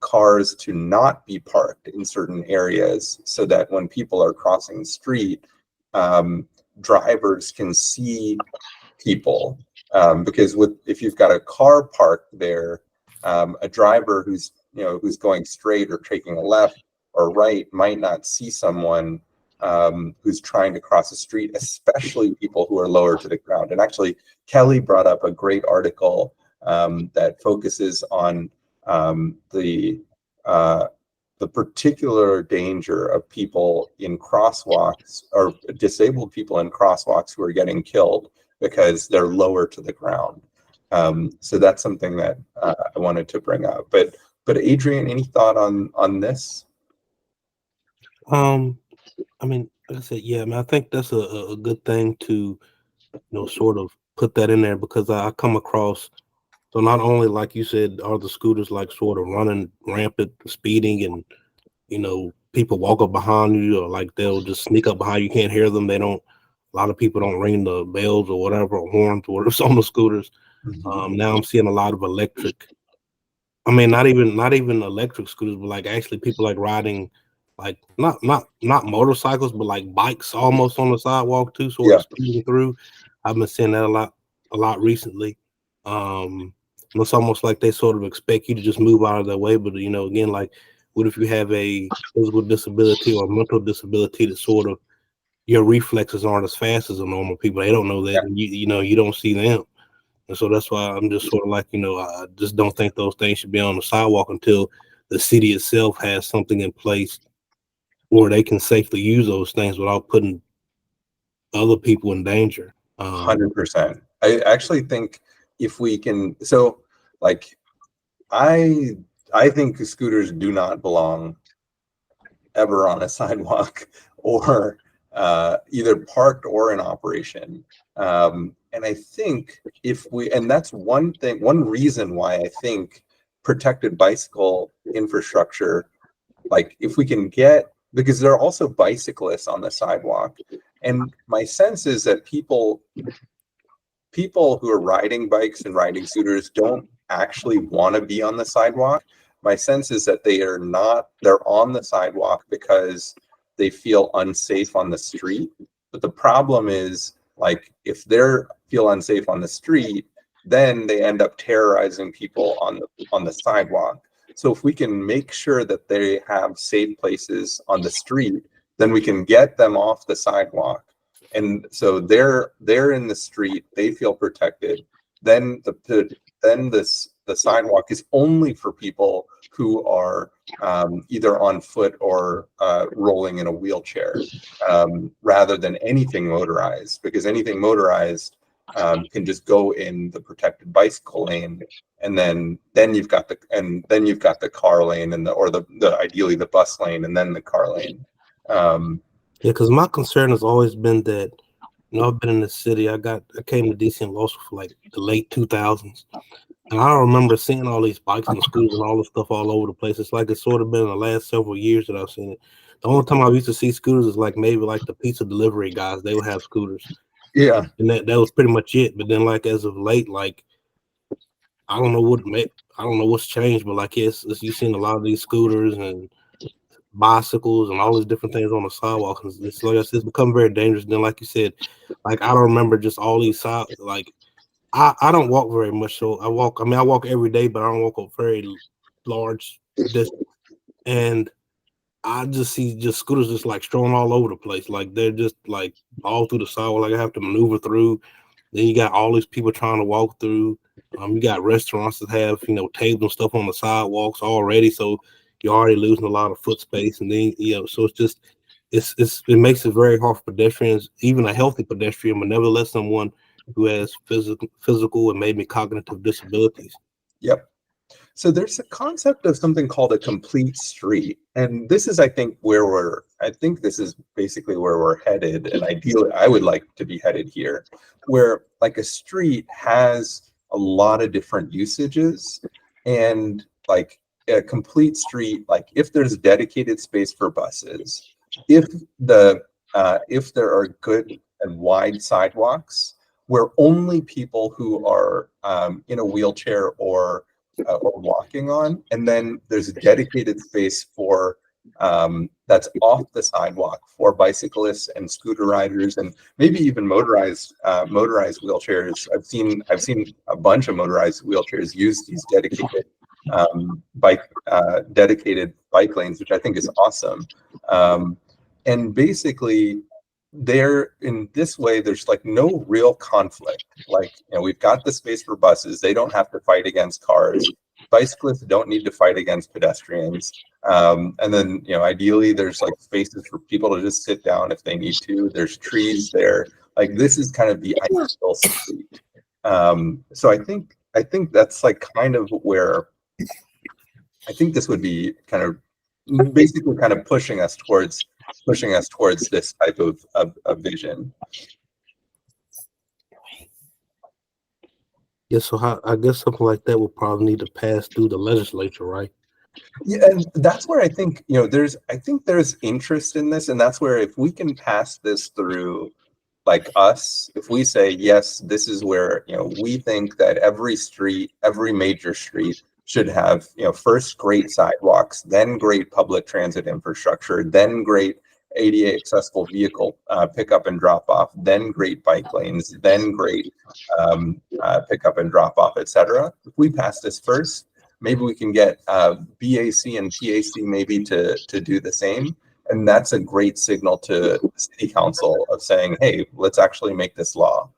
cars to not be parked in certain areas, so that when people are crossing the street, drivers can see people, because if you've got a car parked there, a driver who's going straight or taking a left or right might not see someone who's trying to cross the street, especially people who are lower to the ground. And actually, Kelly brought up a great article that focuses on the particular danger of people in crosswalks, or disabled people in crosswalks who are getting killed because they're lower to the ground. So that's something that I wanted to bring up. But Adrian, any thought on this? I mean, like I said, yeah, I mean, I think that's a good thing to, sort of put that in there, because I come across, so not only, like you said, are the scooters like sort of running rampant, speeding, and, people walk up behind you, or like they'll just sneak up behind you, can't hear them. A lot of people don't ring the bells or whatever, or horns or whatever's on the scooters. Now I'm seeing a lot of electric. I mean, not even electric scooters, but like actually people like riding, like not motorcycles, but like bikes almost on the sidewalk too, sort of speeding through. I've been seeing that a lot recently. It's almost like they sort of expect you to just move out of their way. But again, like, what if you have a physical disability or mental disability that sort of your reflexes aren't as fast as a normal people? They don't know that, and you don't see them. And so that's why I'm just sort of like, I just don't think those things should be on the sidewalk until the city itself has something in place where they can safely use those things without putting other people in danger. 100%. I actually think if we can, so like, I think scooters do not belong ever on a sidewalk or either parked or in operation. And I think and that's one reason why I think protected bicycle infrastructure, like if we can because there are also bicyclists on the sidewalk. And my sense is that people who are riding bikes and riding scooters don't actually want to be on the sidewalk. My sense is that they're on the sidewalk because they feel unsafe on the street. But the problem is, like, if they feel unsafe on the street, then they end up terrorizing people on the sidewalk. So if we can make sure that they have safe places on the street, then we can get them off the sidewalk. And so they're in the street, they feel protected. Then the sidewalk is only for people who are either on foot or rolling in a wheelchair, rather than anything motorized, because anything motorized can just go in the protected bicycle lane, and then you've got the car lane and the ideally the bus lane and then the car lane. Yeah, because my concern has always been that, I've been in the city. I came to DC in law school for like the late 2000s. And I remember seeing all these bikes and scooters and all this stuff all over the place. It's like it's sort of been in the last several years that I've seen it. The only time I used to see scooters is like maybe like the pizza delivery guys. They would have scooters. Yeah. And that was pretty much it. But then like as of late, like I don't know what's changed, but like you've seen a lot of these scooters and bicycles and all these different things on the sidewalk. It's like it's become very dangerous. Then like you said, like I don't remember just all these like I don't walk very much, so I walk every day, but I don't walk a very large distance. And I just see scooters just like strewn all over the place. Like they're just like all through the sidewalk, like I have to maneuver through. Then you got all these people trying to walk through. You got restaurants that have, tables and stuff on the sidewalks already, so you're already losing a lot of foot space. And then, so it's just, it makes it very hard for pedestrians, even a healthy pedestrian, but nevertheless someone who has physical and maybe cognitive disabilities. Yep. So there's a concept of something called a complete street. And this is, I think this is basically where we're headed. And ideally, I would like to be headed here, where like a street has a lot of different usages. And like a complete street, like if there's dedicated space for buses, if there are good and wide sidewalks where only people who are in a wheelchair or walking on, and then there's a dedicated space for that's off the sidewalk for bicyclists and scooter riders, and maybe even motorized wheelchairs. I've seen a bunch of motorized wheelchairs use these dedicated bike lanes, which I think is awesome. And basically, there in this way, there's like no real conflict. Like, we've got the space for buses; they don't have to fight against cars. Bicyclists don't need to fight against pedestrians. And then, ideally there's like spaces for people to just sit down if they need to. There's trees there. Like, this is kind of the ideal street. So I think that's like kind of where I think this would be kind of basically kind of pushing us towards this type of vision. Yeah, so I guess something like that would probably need to pass through the legislature, right? Yeah, and that's where I think, there's interest in this, and that's where if we can pass this through, like us, if we say, yes, this is where, we think that every major street should have, first great sidewalks, then great public transit infrastructure, then great ADA accessible vehicle pickup and drop off, then great bike lanes, then great pickup and drop off, etc. If we pass this first, maybe we can get BAC and PAC maybe to do the same. And that's a great signal to the city council of saying, hey, let's actually make this law.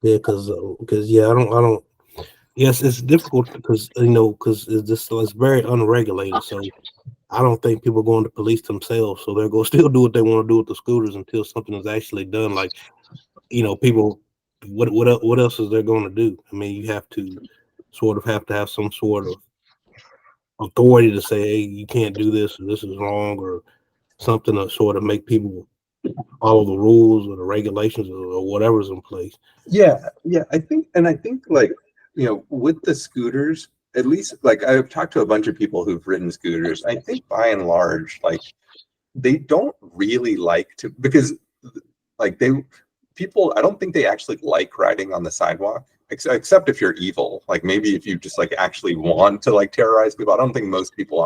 Yeah, because I don't. Yes, it's difficult because it's very unregulated. So I don't think people are going to police themselves. So they're going to still do what they want to do with the scooters until something is actually done. Like, people, what else is there going to do? I mean, you have to have some sort of authority to say, hey, you can't do this, or this is wrong, or something to sort of make people follow the rules or the regulations or whatever's in place. Yeah, I think like, with the scooters, at least, like, I've talked to a bunch of people who've ridden scooters. I think by and large, like, they don't really like to, because like I don't think they actually like riding on the sidewalk, except if you're evil. Like, maybe if you just like actually want to like terrorize people. I don't think most people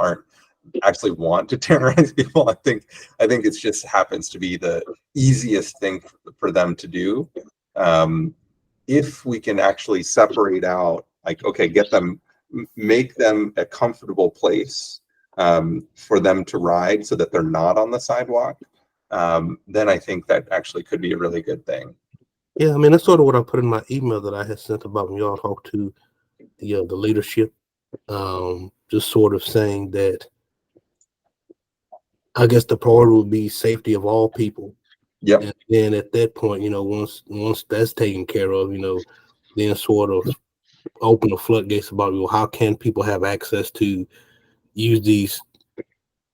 actually want to terrorize people. I think it just happens to be the easiest thing for them to do. If we can actually separate out, like, okay, make them a comfortable place for them to ride so that they're not on the sidewalk, then I think that actually could be a really good thing. Yeah, I mean, that's sort of what I put in my email that I had sent about when y'all talked to the leadership, just sort of saying that I guess the priority would be safety of all people. Yep. And then at that point, once that's taken care of, then sort of open the floodgates about, how can people have access to use these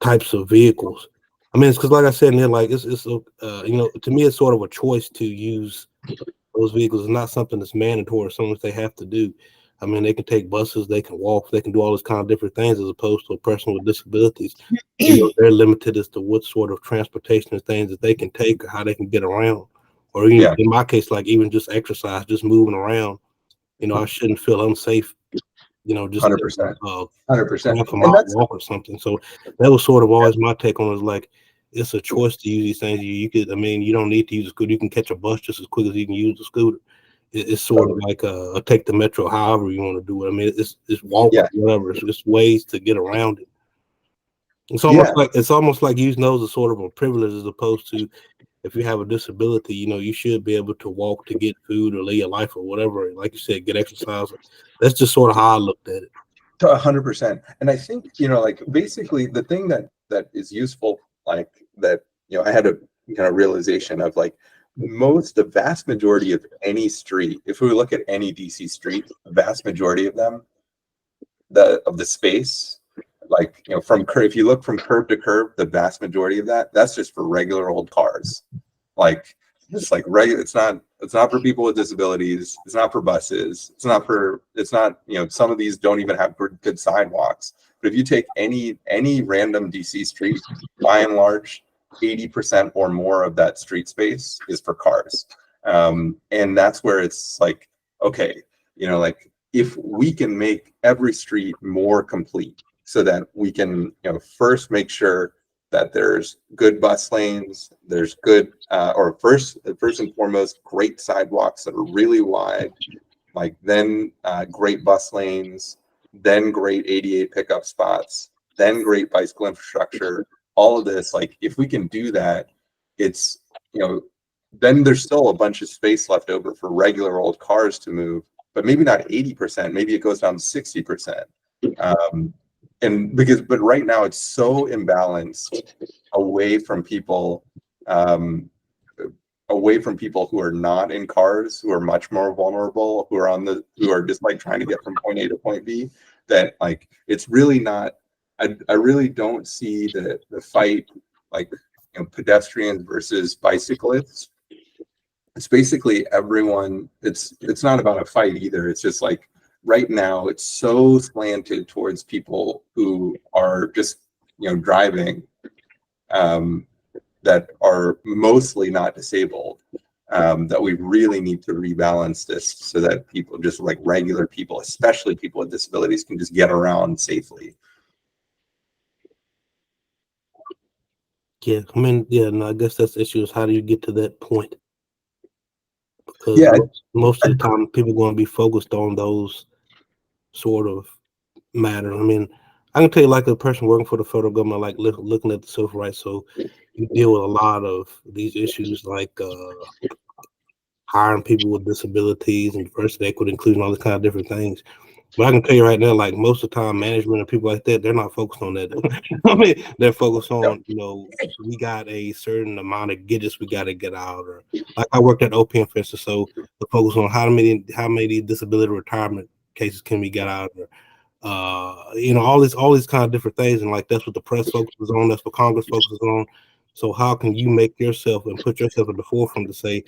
types of vehicles? I mean, it's because, like I said, and like it's to me, it's sort of a choice to use those vehicles. It's not something that's mandatory, something that they have to do. I mean, they can take buses, they can walk, they can do all this kind of different things, as opposed to a person with disabilities. They're limited as to what sort of transportation and things that they can take or how they can get around. Or in my case, like even just exercise, just moving around. I shouldn't feel unsafe. Just 100%. 100%. For my walk or something. So that was sort of always my take on it. Is like, it's a choice to use these things. You could, I mean, you don't need to use a scooter. You can catch a bus just as quick as you can use the scooter. It's sort of like take the metro, however you want to do it. I mean, it's walk, whatever. It's just ways to get around it. It's almost like using those as sort of a privilege, as opposed to, if you have a disability, you should be able to walk to get food or live your life or whatever. Like you said, get exercise. That's just sort of how I looked at it. 100%. And I think, like, basically the thing that is useful, like that, I had a kind of realization of, like, the vast majority of any street, if we look at any DC street, the vast majority of them, of the space, like, if you look from curb to curb, the vast majority of that's just for regular old cars. Like, it's like regular, it's not for people with disabilities, it's not for buses, it's not some of these don't even have good sidewalks. But if you take any random DC street, by and large, 80% or more of that street space is for cars. And that's where it's like, okay, like, if we can make every street more complete, so that we can, first make sure that there's good bus lanes, there's good, or first and foremost, great sidewalks that are really wide, like then great bus lanes, then great ADA pickup spots, then great bicycle infrastructure. All of this, like if we can do that, it's, then there's still a bunch of space left over for regular old cars to move, but maybe not 80%, maybe it goes down to 60%. But right now it's so imbalanced away from people, who are not in cars, who are much more vulnerable, who are just like trying to get from point A to point B, that like it's really not. I really don't see the fight, like, pedestrians versus bicyclists. It's basically everyone. It's not about a fight either. It's just like right now it's so slanted towards people who are just driving, that are mostly not disabled, that we really need to rebalance this so that people, just like regular people, especially people with disabilities, can just get around safely. Yeah, I mean, yeah, no, I guess that's the issue, is how do you get to that point? Because Yeah. most of the time people are going to be focused on those sort of matters. I mean, I can tell you, like a person working for the federal government, like looking at the civil rights, so you deal with a lot of these issues, like hiring people with disabilities and diversity, equity, inclusion, all these kind of different things. But I can tell you right now, like most of the time, management and people like that, they're not focused on that. I mean, they're focused on, we got a certain amount of gadgets we got to get out. Or like I worked at OPM, for instance, so the focus on how many disability retirement cases can we get out, or all these kind of different things. And like that's what the press focuses on, that's what Congress focuses on. So how can you make yourself and put yourself at the forefront to say,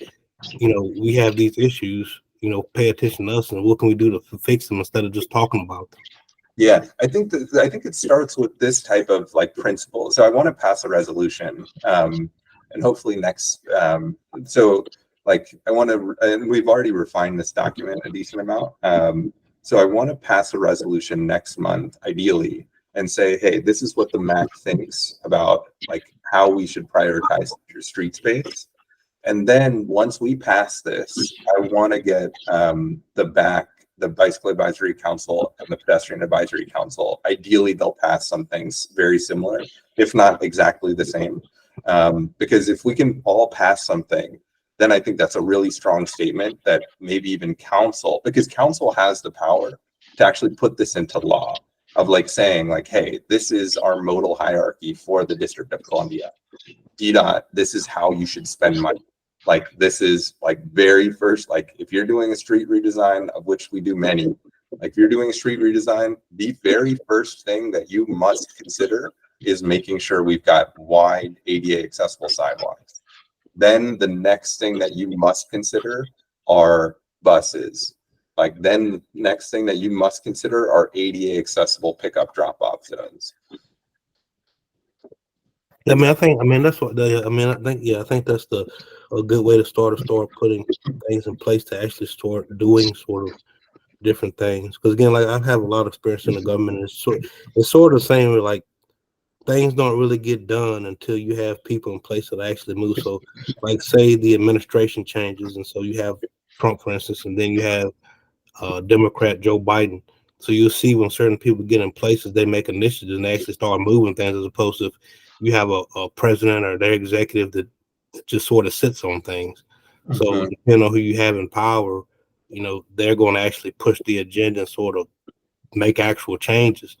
we have these issues, pay attention to us, and what can we do to fix them instead of just talking about them? Yeah, I think it starts with this type of like principle. So I want to pass a resolution, and hopefully next. So like I want to, and we've already refined this document a decent amount. So I want to pass a resolution next month, ideally, and say, hey, this is what the MAAC thinks about like how we should prioritize your street space. And then once we pass this, I want to get the Bicycle Advisory Council and the Pedestrian Advisory Council. Ideally, they'll pass some things very similar, if not exactly the same. Because if we can all pass something, then I think that's a really strong statement that maybe even council, because council has the power to actually put this into law, of like saying like, hey, this is our modal hierarchy for the District of Columbia. DDOT, this is how you should spend money. Like this is like very first, like if you're doing a street redesign, of which we do many, like if you're doing a street redesign, the very first thing that you must consider is making sure we've got wide ADA accessible sidewalks. Then the next thing that you must consider are buses. Like then next thing that you must consider are ADA accessible pickup drop-off zones. I mean, I think that's what I think that's a good way to start putting things in place to actually start doing sort of different things. Because again, like I have a lot of experience in the government, and it's sort of the same with like things don't really get done until you have people in place that actually move. So like say the administration changes, and so you have Trump, for instance, and then you have Democrat Joe Biden. So you'll see when certain people get in places, they make initiatives and they actually start moving things, as opposed to if you have a president or their executive that just sort of sits on things. So depending on who you have in power, they're going to actually push the agenda and sort of make actual changes.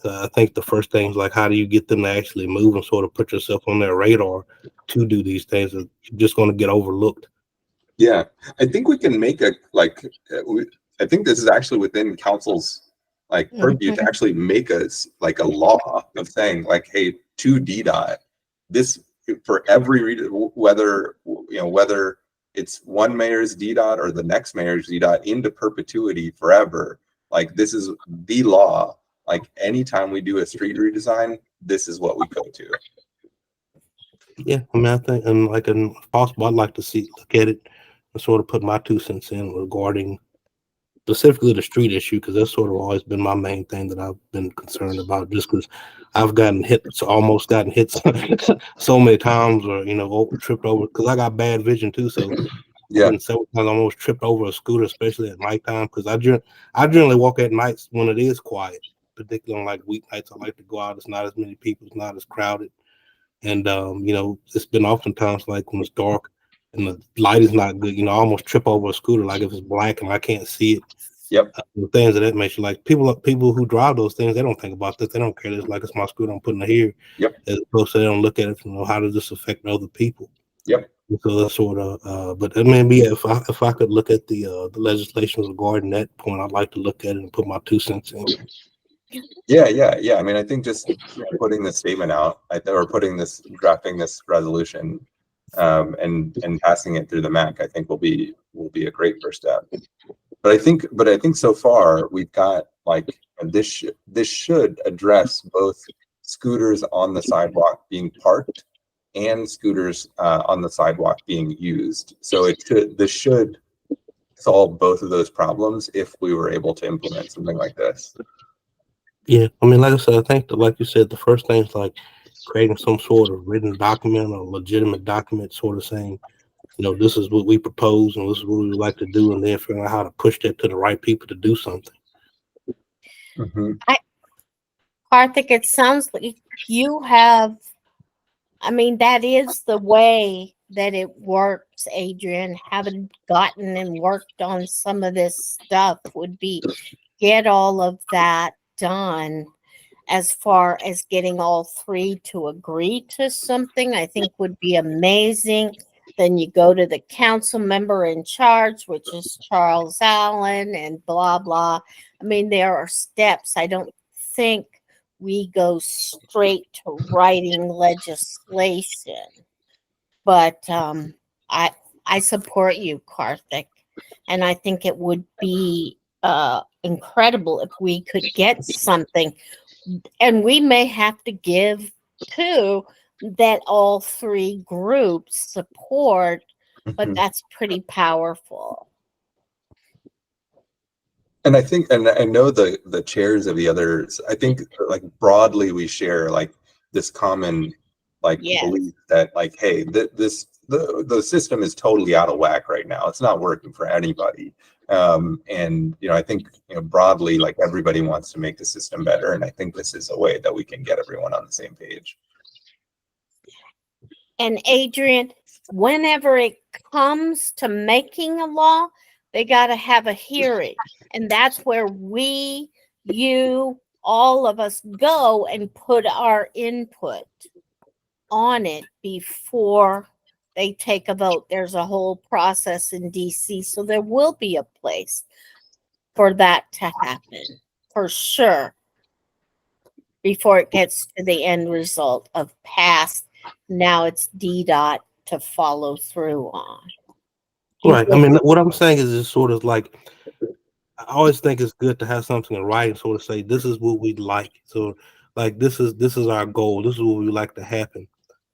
I think the first thing is like, how do you get them to actually move and sort of put yourself on their radar to do these things? You're just going to get overlooked. Yeah, I think we can make I think this is actually within council's like purview to actually make us like a law of saying like, hey, to DDOT, this for every whether it's one mayor's DDOT or the next mayor's DDOT into perpetuity forever. Like this is the law. Like anytime we do a street redesign, this is what we go to. Yeah, I mean, I think, and like, if possible, I'd like to look at it and sort of put my 2 cents in regarding specifically the street issue, because that's sort of always been my main thing that I've been concerned about, just because I've gotten hit, almost gotten hit so many times, or tripped over, because I got bad vision too. So Yeah. been several times I almost tripped over a scooter, especially at nighttime, because I generally walk at nights when it is quiet, particularly on like weeknights. I like to go out. It's not as many people. It's not as crowded. And, it's been oftentimes like when it's dark and the light is not good, I almost trip over a scooter, like if it's black and I can't see it. Yep. Things of that nature. Like people who drive those things, they don't think about this. They don't care. It's like, it's my scooter, I'm putting it here. Yep. As opposed to they don't look at it, how does this affect other people? Yep. So that's sort of, but I mean, yeah, if I could look at the legislation regarding that point, I'd like to look at it and put my 2 cents in. Yeah. I mean, I think just putting this statement out, or drafting this resolution, and passing it through the MAAC, I think will be a great first step. But I think so far we've got this should address both scooters on the sidewalk being parked and scooters on the sidewalk being used. So this should solve both of those problems if we were able to implement something like this. Yeah, I mean, like I said, I think that, like you said, the first thing is like creating some sort of written document or legitimate document, sort of saying, this is what we propose and this is what we would like to do, and then figuring out how to push that to the right people to do something. Mm-hmm. Karthik, it sounds like you have, I mean, that is the way that it works, Adrian. Having gotten and worked on some of this stuff would be get all of that done. As far as getting all 3 to agree to something, I think would be amazing. Then you go to the council member in charge, which is Charles Allen, and blah, blah. I mean, there are steps. I don't think we go straight to writing legislation. But I support you, Karthik. And I think it would be incredible if we could get something. And we may have to give too that all 3 groups support, but that's pretty powerful. And I think, and I know the chairs of the others, I think broadly we share this common belief that hey, the system is totally out of whack right now. It's not working for anybody. And I think broadly everybody wants to make the system better, and I think this is a way that we can get everyone on the same page. And Adrian, whenever it comes to making a law, they got to have a hearing, and that's where you, all of us go and put our input on it before they take a vote. There's a whole process in DC, so there will be a place for that to happen for sure before it gets to the end result of passed. Now it's DDOT to follow through on. Right. I mean, what I'm saying is sort of like, I always think it's good to have something in writing, sort of say, this is what we'd like. So this is our goal. This is what we'd like to happen.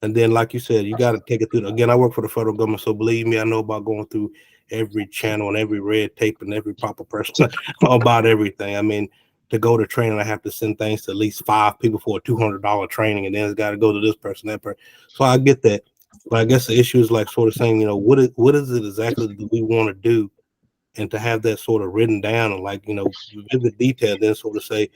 And then, like you said, you got to take it through. Again, I work for the federal government, so believe me, I know about going through every channel and every red tape and every proper person about everything. I mean, to go to training, I have to send things to at least 5 people for a $200 training, and then it's got to go to this person, that person. So I get that. But I guess the issue is sort of saying, what is it exactly that we want to do, and to have that sort of written down and vivid detail, then sort of say,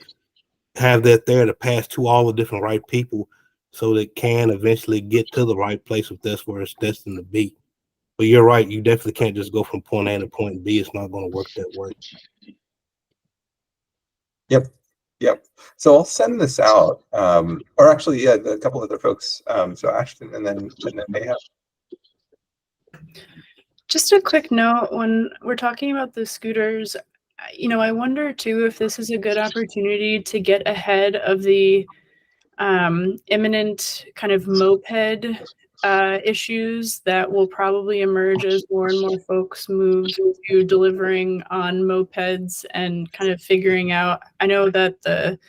have that there to pass to all the different right people, so they can eventually get to the right place if that's where it's destined to be. But you're right, you definitely can't just go from point A to point B. It's not going to work that way. Yep. So I'll send this out, or actually, yeah, a couple other folks. So Ashton, and then Mayhem. Just a quick note, when we're talking about the scooters, I wonder too if this is a good opportunity to get ahead of the imminent kind of moped issues that will probably emerge as more and more folks move to delivering on mopeds and kind of figuring out. I know that the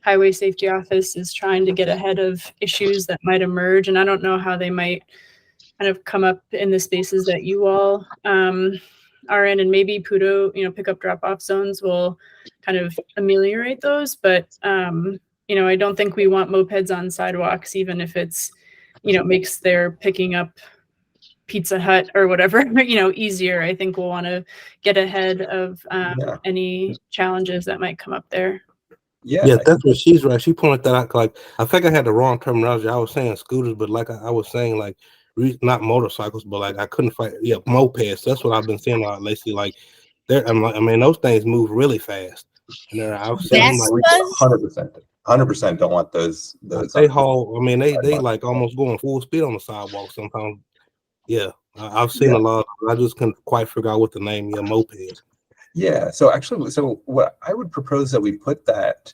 Highway Safety Office is trying to get ahead of issues that might emerge, and I don't know how they might kind of come up in the spaces that you all are in, and maybe Pudo, pickup drop-off zones will kind of ameliorate those. But, I don't think we want mopeds on sidewalks, even if it's, makes their picking up Pizza Hut or whatever, easier. I think we'll want to get ahead of any challenges that might come up there. Yeah, that's what she's right. She pointed that out. Like, I think I had the wrong terminology. I was saying scooters, but like I was saying, like, not motorcycles, but like I couldn't find. Yeah, mopeds. That's what I've been seeing a lot lately. Like, I mean, those things move really fast. And I've seen them like 100% don't want those. They haul. I mean, they like almost going full speed on the sidewalk sometimes. Yeah, I've seen a lot. I just couldn't quite figure out what the name. Yeah, mopeds. Yeah. So actually, what I would propose that we put that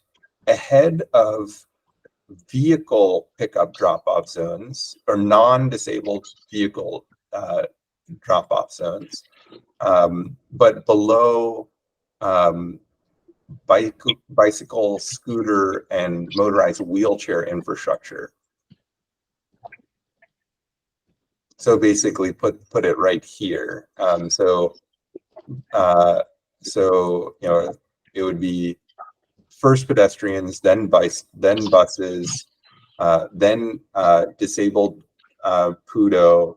ahead of vehicle pickup drop-off zones or non-disabled vehicle drop-off zones, but below bicycle, scooter, and motorized wheelchair infrastructure. So basically, put it right here. It would be first pedestrians, then buses, then disabled Pudo,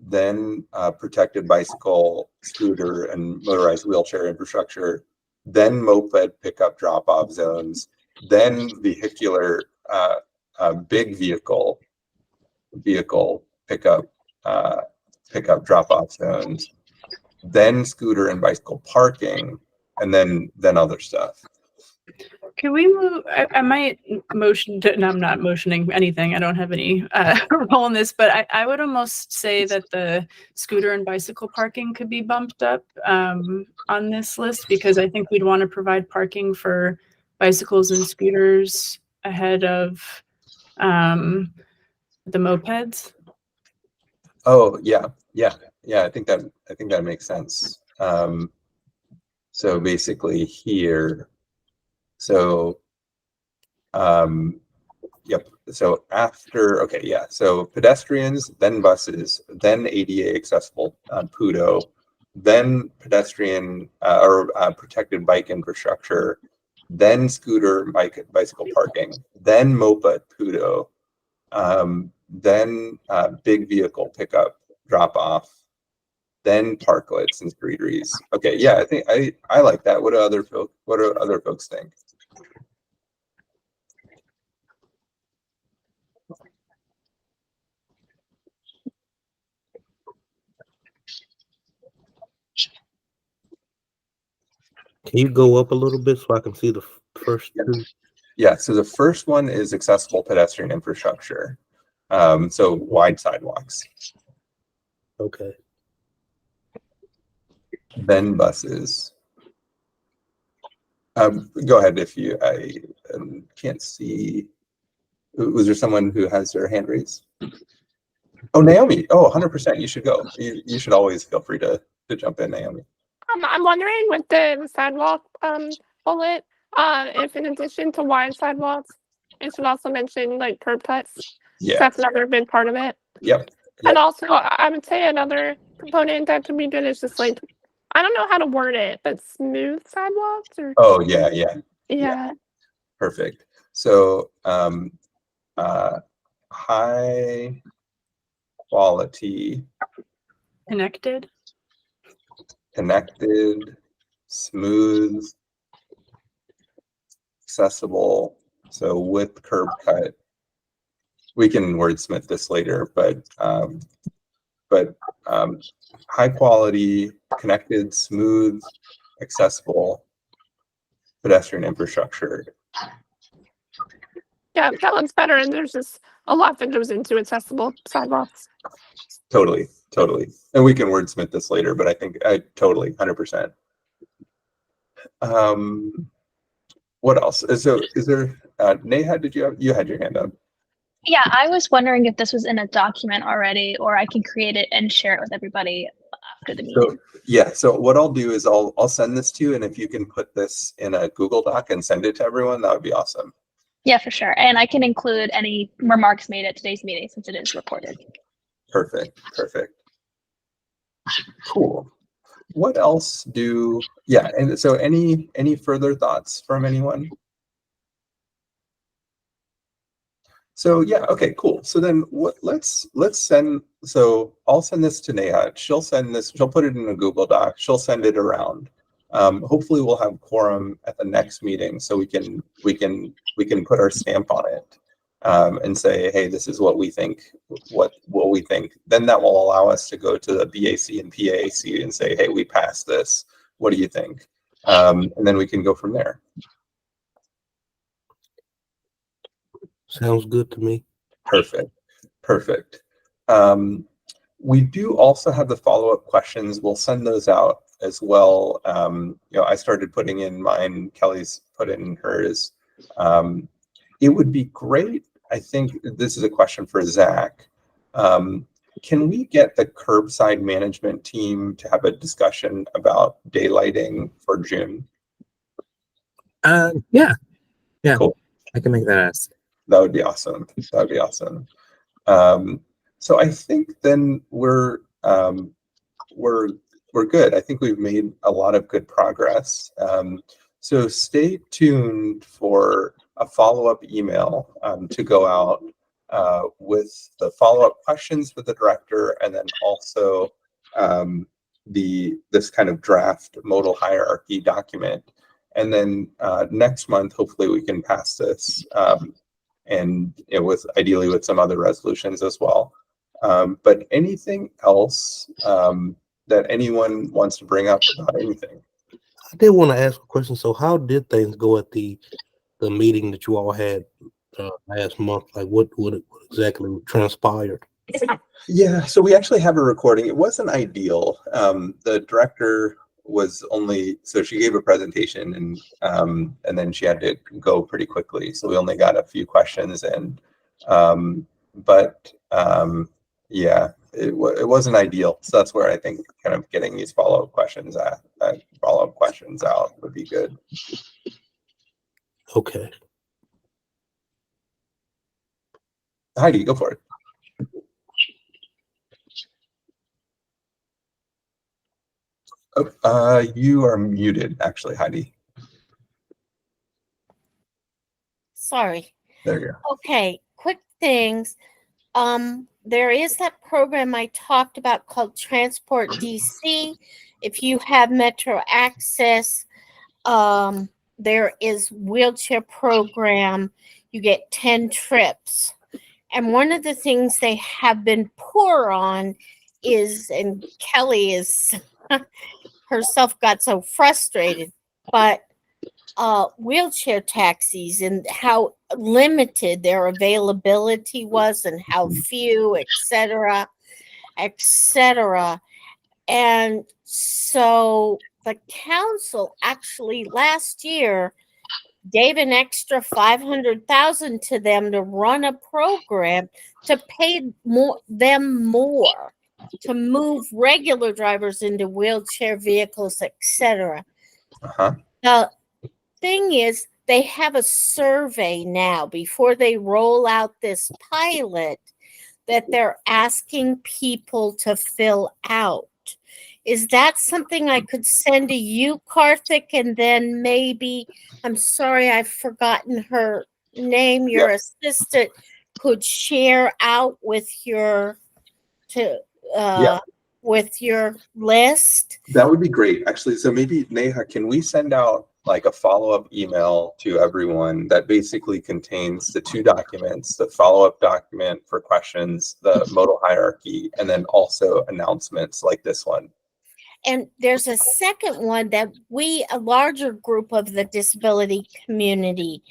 then protected bicycle, scooter, and motorized wheelchair infrastructure, then moped pickup drop-off zones, then vehicular big vehicle pickup drop-off zones, then scooter and bicycle parking, and then other stuff. Can we move? I might motion to, and I'm not motioning anything. I don't have any role in this, but I would almost say that the scooter and bicycle parking could be bumped up on this list, because I think we'd want to provide parking for bicycles and scooters ahead of the mopeds. Oh yeah. I think that makes sense. So basically here. So, yep. So after, so pedestrians, then buses, then ADA accessible Pudo, then pedestrian or protected bike infrastructure, then scooter, bicycle parking, then moped Pudo, then big vehicle pickup drop off, then parklets and streeteries. Okay, yeah, I think I like that. What do other folks think? Can you go up a little bit so I can see the first two? Yeah, so the first one is accessible pedestrian infrastructure. So wide sidewalks. Okay. Then buses. Go ahead if you, I can't see. Was there someone who has their hand raised? Oh, Naomi. Oh, 100%. You should go. You should always feel free to jump in, Naomi. I'm wondering with the sidewalk bullet, if in addition to wide sidewalks, it should also mention like curb cuts. Yeah. That's another big part of it. Yep. And also, I would say another component that could be good is just like, I don't know how to word it, but smooth sidewalks or. Oh yeah. Perfect. So high quality, Connected, smooth, accessible. So with curb cut. We can wordsmith this later, but high quality, connected, smooth, accessible pedestrian infrastructure. Yeah, that looks better, and there's just a lot that goes into accessible sidewalks. Totally. And we can wordsmith this later, but I think totally 100%. What else? So is there, Neha, you had your hand up? Yeah, I was wondering if this was in a document already, or I can create it and share it with everybody after the meeting. So what I'll do is I'll send this to you, and if you can put this in a Google Doc and send it to everyone, that would be awesome. Yeah, for sure. And I can include any remarks made at today's meeting since it is recorded. Perfect. Cool. what else yeah, and so any further thoughts from anyone? So yeah, okay, cool. So then let's send, so I'll send this to Neha. She'll put it in a Google Doc. She'll send it around. Hopefully we'll have quorum at the next meeting so we can put our stamp on it and say, hey, this is what we think, what we think. Then that will allow us to go to the BAC and PAAC and say, hey, we passed this. What do you think? And then we can go from there. Sounds good to me. Perfect. We do also have the follow-up questions. We'll send those out as well. I started putting in mine. Kelly's put in hers. It would be great. I think this is a question for Zach. Can we get the curbside management team to have a discussion about daylighting for June? Yeah. Cool. I can make that ask. That would be awesome. So I think then we're good. I think we've made a lot of good progress. So stay tuned for a follow-up email to go out with the follow-up questions for the director, and then also this kind of draft modal hierarchy document. And then next month, hopefully we can pass this. And ideally with some other resolutions as well. But anything else that anyone wants to bring up about anything? I did want to ask a question. So how did things go at the meeting that you all had last month? Like what exactly transpired? Yeah, so we actually have a recording. It wasn't ideal. The director was she gave a presentation and then she had to go pretty quickly. So we only got a few questions in. Yeah, it wasn't ideal. So that's where I think kind of getting these follow-up questions out would be good. Okay. Heidi, go for it. Oh, you are muted, actually, Heidi. Sorry. There you go. Okay, quick things. There is that program I talked about called Transport DC. If you have Metro Access, there is wheelchair program. You get 10 trips. And one of the things they have been poor on is, and Kelly is herself got so frustrated, but wheelchair taxis and how limited their availability was and how few, etc. And so the council actually last year gave an extra $500,000 to them to run a program to pay them more to move regular drivers into wheelchair vehicles, etc. The thing is, they have a survey now before they roll out this pilot that they're asking people to fill out. Is that something I could send to you, Karthik, and then maybe, I'm sorry, I've forgotten her name, your assistant could share out with your with your list? That would be great, actually. So maybe, Neha, can we send out like a follow-up email to everyone that basically contains the two documents, the follow-up document for questions, the modal hierarchy, and then also announcements like this one? And there's a second one that a larger group of the disability community,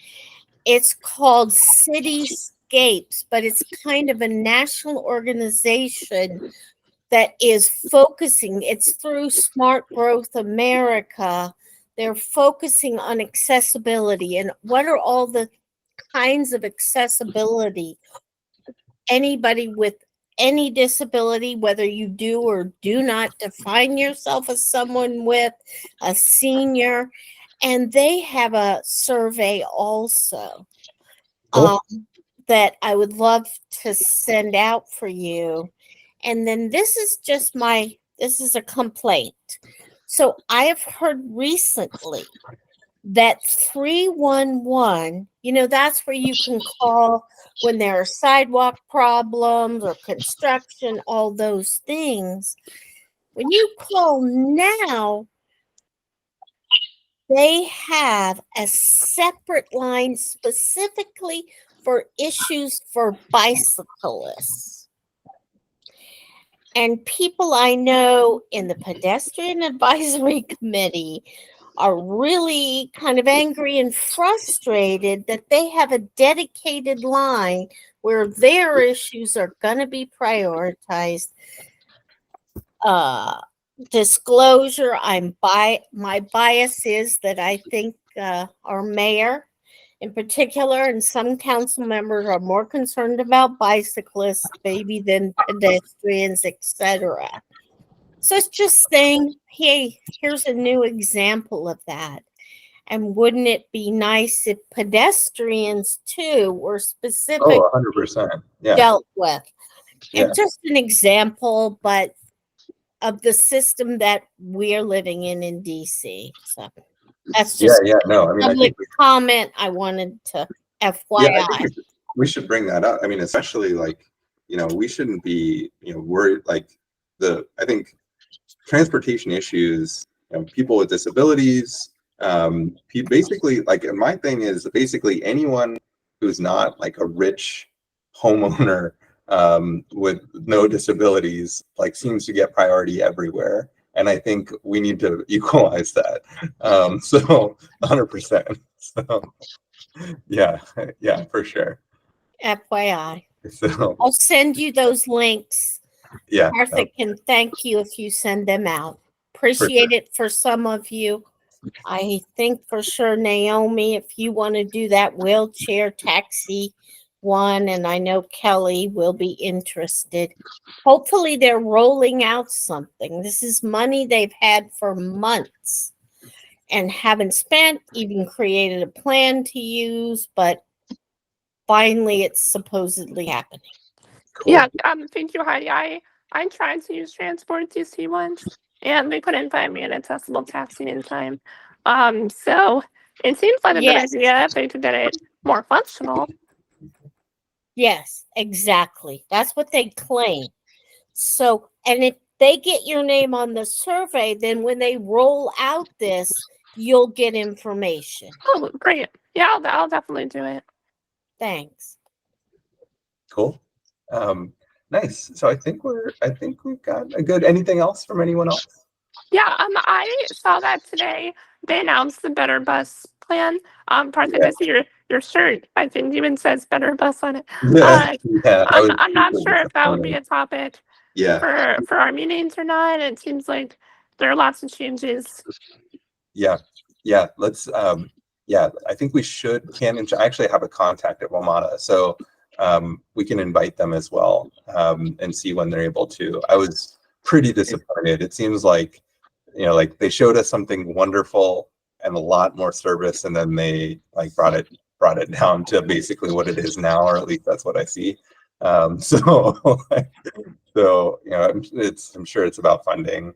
it's called Cityscapes, but it's kind of a national organization that is focusing, it's through Smart Growth America. They're focusing on accessibility and what are all the kinds of accessibility. Anybody with any disability, whether you do or do not define yourself as someone with a senior, and they have a survey also that I would love to send out for you. And then this is a complaint. So I have heard recently that 311, that's where you can call when there are sidewalk problems or construction, all those things. When you call now, they have a separate line specifically for issues for bicyclists. And people I know in the pedestrian advisory committee are really kind of angry and frustrated that they have a dedicated line where their issues are going to be prioritized. Disclosure, my bias is that I think our mayor in particular and some council members are more concerned about bicyclists maybe than pedestrians, etc. So it's just saying, hey, here's a new example of that. And wouldn't it be nice if pedestrians too were specific, 100%. Yeah. dealt with? Yeah. And just an example, but of the system that we're living in DC. So that's just No, I mean, public comment. I wanted to FYI. Yeah, I think we should bring that up. I mean, especially like, we shouldn't be, worried. Like I think transportation issues, people with disabilities, basically, like, and my thing is basically anyone who's not like a rich homeowner with no disabilities, like, seems to get priority everywhere. And I think we need to equalize that. So 100%. So yeah, for sure. FYI. So I'll send you those links. yeah. Martha can thank you if you send them out. Appreciate it for some of you. I think for sure, Naomi, if you want to do that wheelchair taxi one, and I know Kelly will be interested. Hopefully they're rolling out something. This is money they've had for months and haven't spent, even created a plan to use, but finally it's supposedly happening. Cool. Yeah, thank you, Heidi. I tried to use Transport DC once, and they couldn't find me an accessible taxi in time. So it seems like a good idea if they could get it more functional. Yes, exactly. That's what they claim. So, and if they get your name on the survey, then when they roll out this, you'll get information. Oh, great. Yeah, I'll definitely do it. Thanks. Cool. Nice. So I think we've got a good, anything else from anyone else? Yeah, I saw that today. They announced the Better Bus plan. Partly I see your shirt, I think, even says Better Bus on it. I'm not sure if that would be a topic for our meetings or not. It seems like there are lots of changes. Yeah. Let's I think we can actually have a contact at WMATA, so we can invite them as well, and see when they're able to. I was pretty disappointed. It seems like, like they showed us something wonderful and a lot more service, and then they like brought it down to basically what it is now, or at least that's what I see. So I'm sure it's about funding,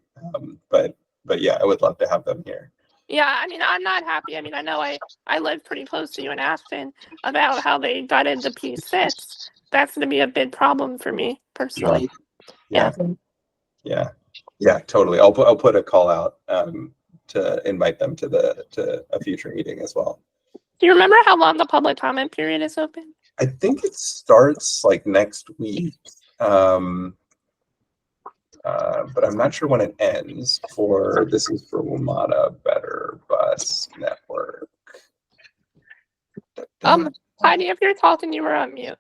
but yeah, I would love to have them here. Yeah, I mean, I'm not happy. I mean, I know I live pretty close to you in Ashton about how they gutted the P6. That's going to be a big problem for me personally. Yeah, totally. I'll put a call out to invite them to a future meeting as well. Do you remember how long the public comment period is open? I think it starts like next week. But I'm not sure when it ends. This is for WMATA Better Bus Network. Heidi, if you're talking, you were on mute.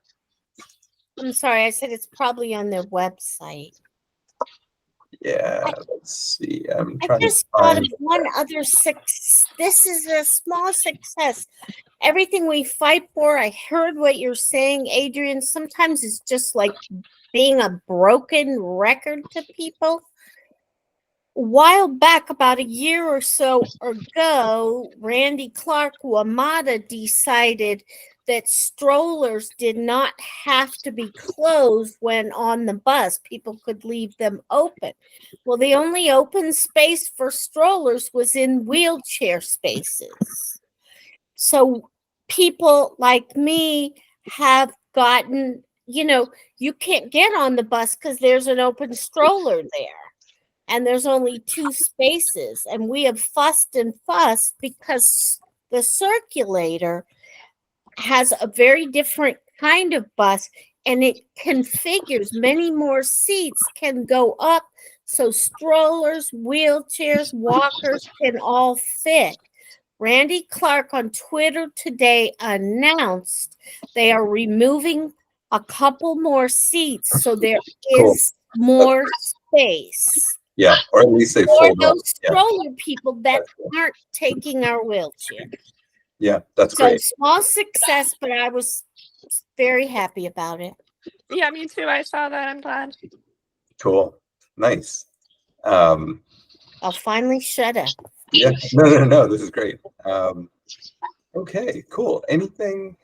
I'm sorry, I said it's probably on their website. Yeah, let's see. I just thought of one other this is a small success. Everything we fight for, I heard what you're saying, Adrian. Sometimes it's just like being a broken record to people. A while back, about a year or so ago, Randy Clark, WMATA, decided that strollers did not have to be closed when on the bus. People could leave them open. Well, the only open space for strollers was in wheelchair spaces. So people like me have gotten, you can't get on the bus because there's an open stroller there. And there's only 2 spaces. And we have fussed and fussed because the circulator has a very different kind of bus, and it configures many more seats can go up so strollers, wheelchairs, walkers can all fit. Randy Clark on Twitter today announced they are removing a couple more seats so there is more space. Yeah, or at least they For fold up. those stroller people that aren't taking our wheelchair. Yeah, that's So great. small success, but I was very happy about it. Yeah, me too. I saw that. I'm glad. Cool. Nice. I'll finally shut up. Yeah, no, this is great. Okay, cool. Anything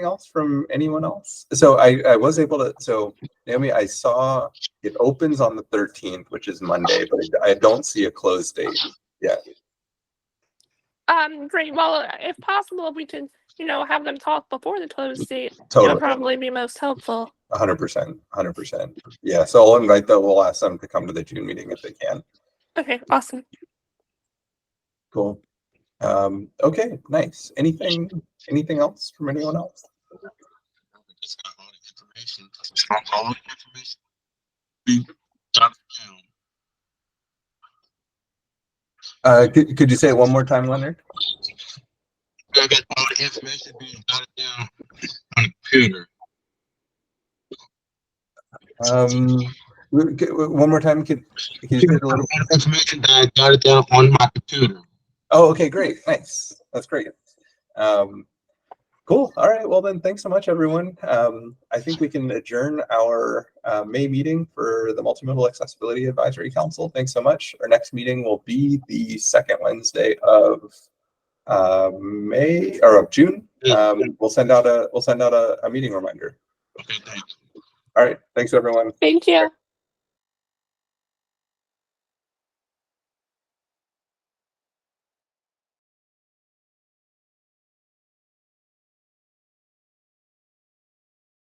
else from anyone else? So I was able to, so Naomi, I saw it opens on the 13th, which is Monday, but I don't see a close date yet. Great. Well, if possible, we could, have them talk before the close date. That Totally. would probably be most helpful. 100%. Yeah, so I'll invite them. We'll ask them to come to the June meeting if they can. Okay, awesome. Cool. Okay, nice. Anything else from anyone else? Just got all the information. Just got all the information. Be jotted down. Could you say it one more time, Leonard? I got all the information being jotted down on the computer. One more time. Could you say it a little? All the information that I jotted down on my computer. Oh, okay, great. Nice. That's great. Cool. All right. Well, then, thanks so much, everyone. I think we can adjourn our May meeting for the Multimodal Accessibility Advisory Council. Thanks so much. Our next meeting will be the second Wednesday of May or of June. We'll send out a meeting reminder. Okay, thanks. All right. Thanks, everyone. Thank you.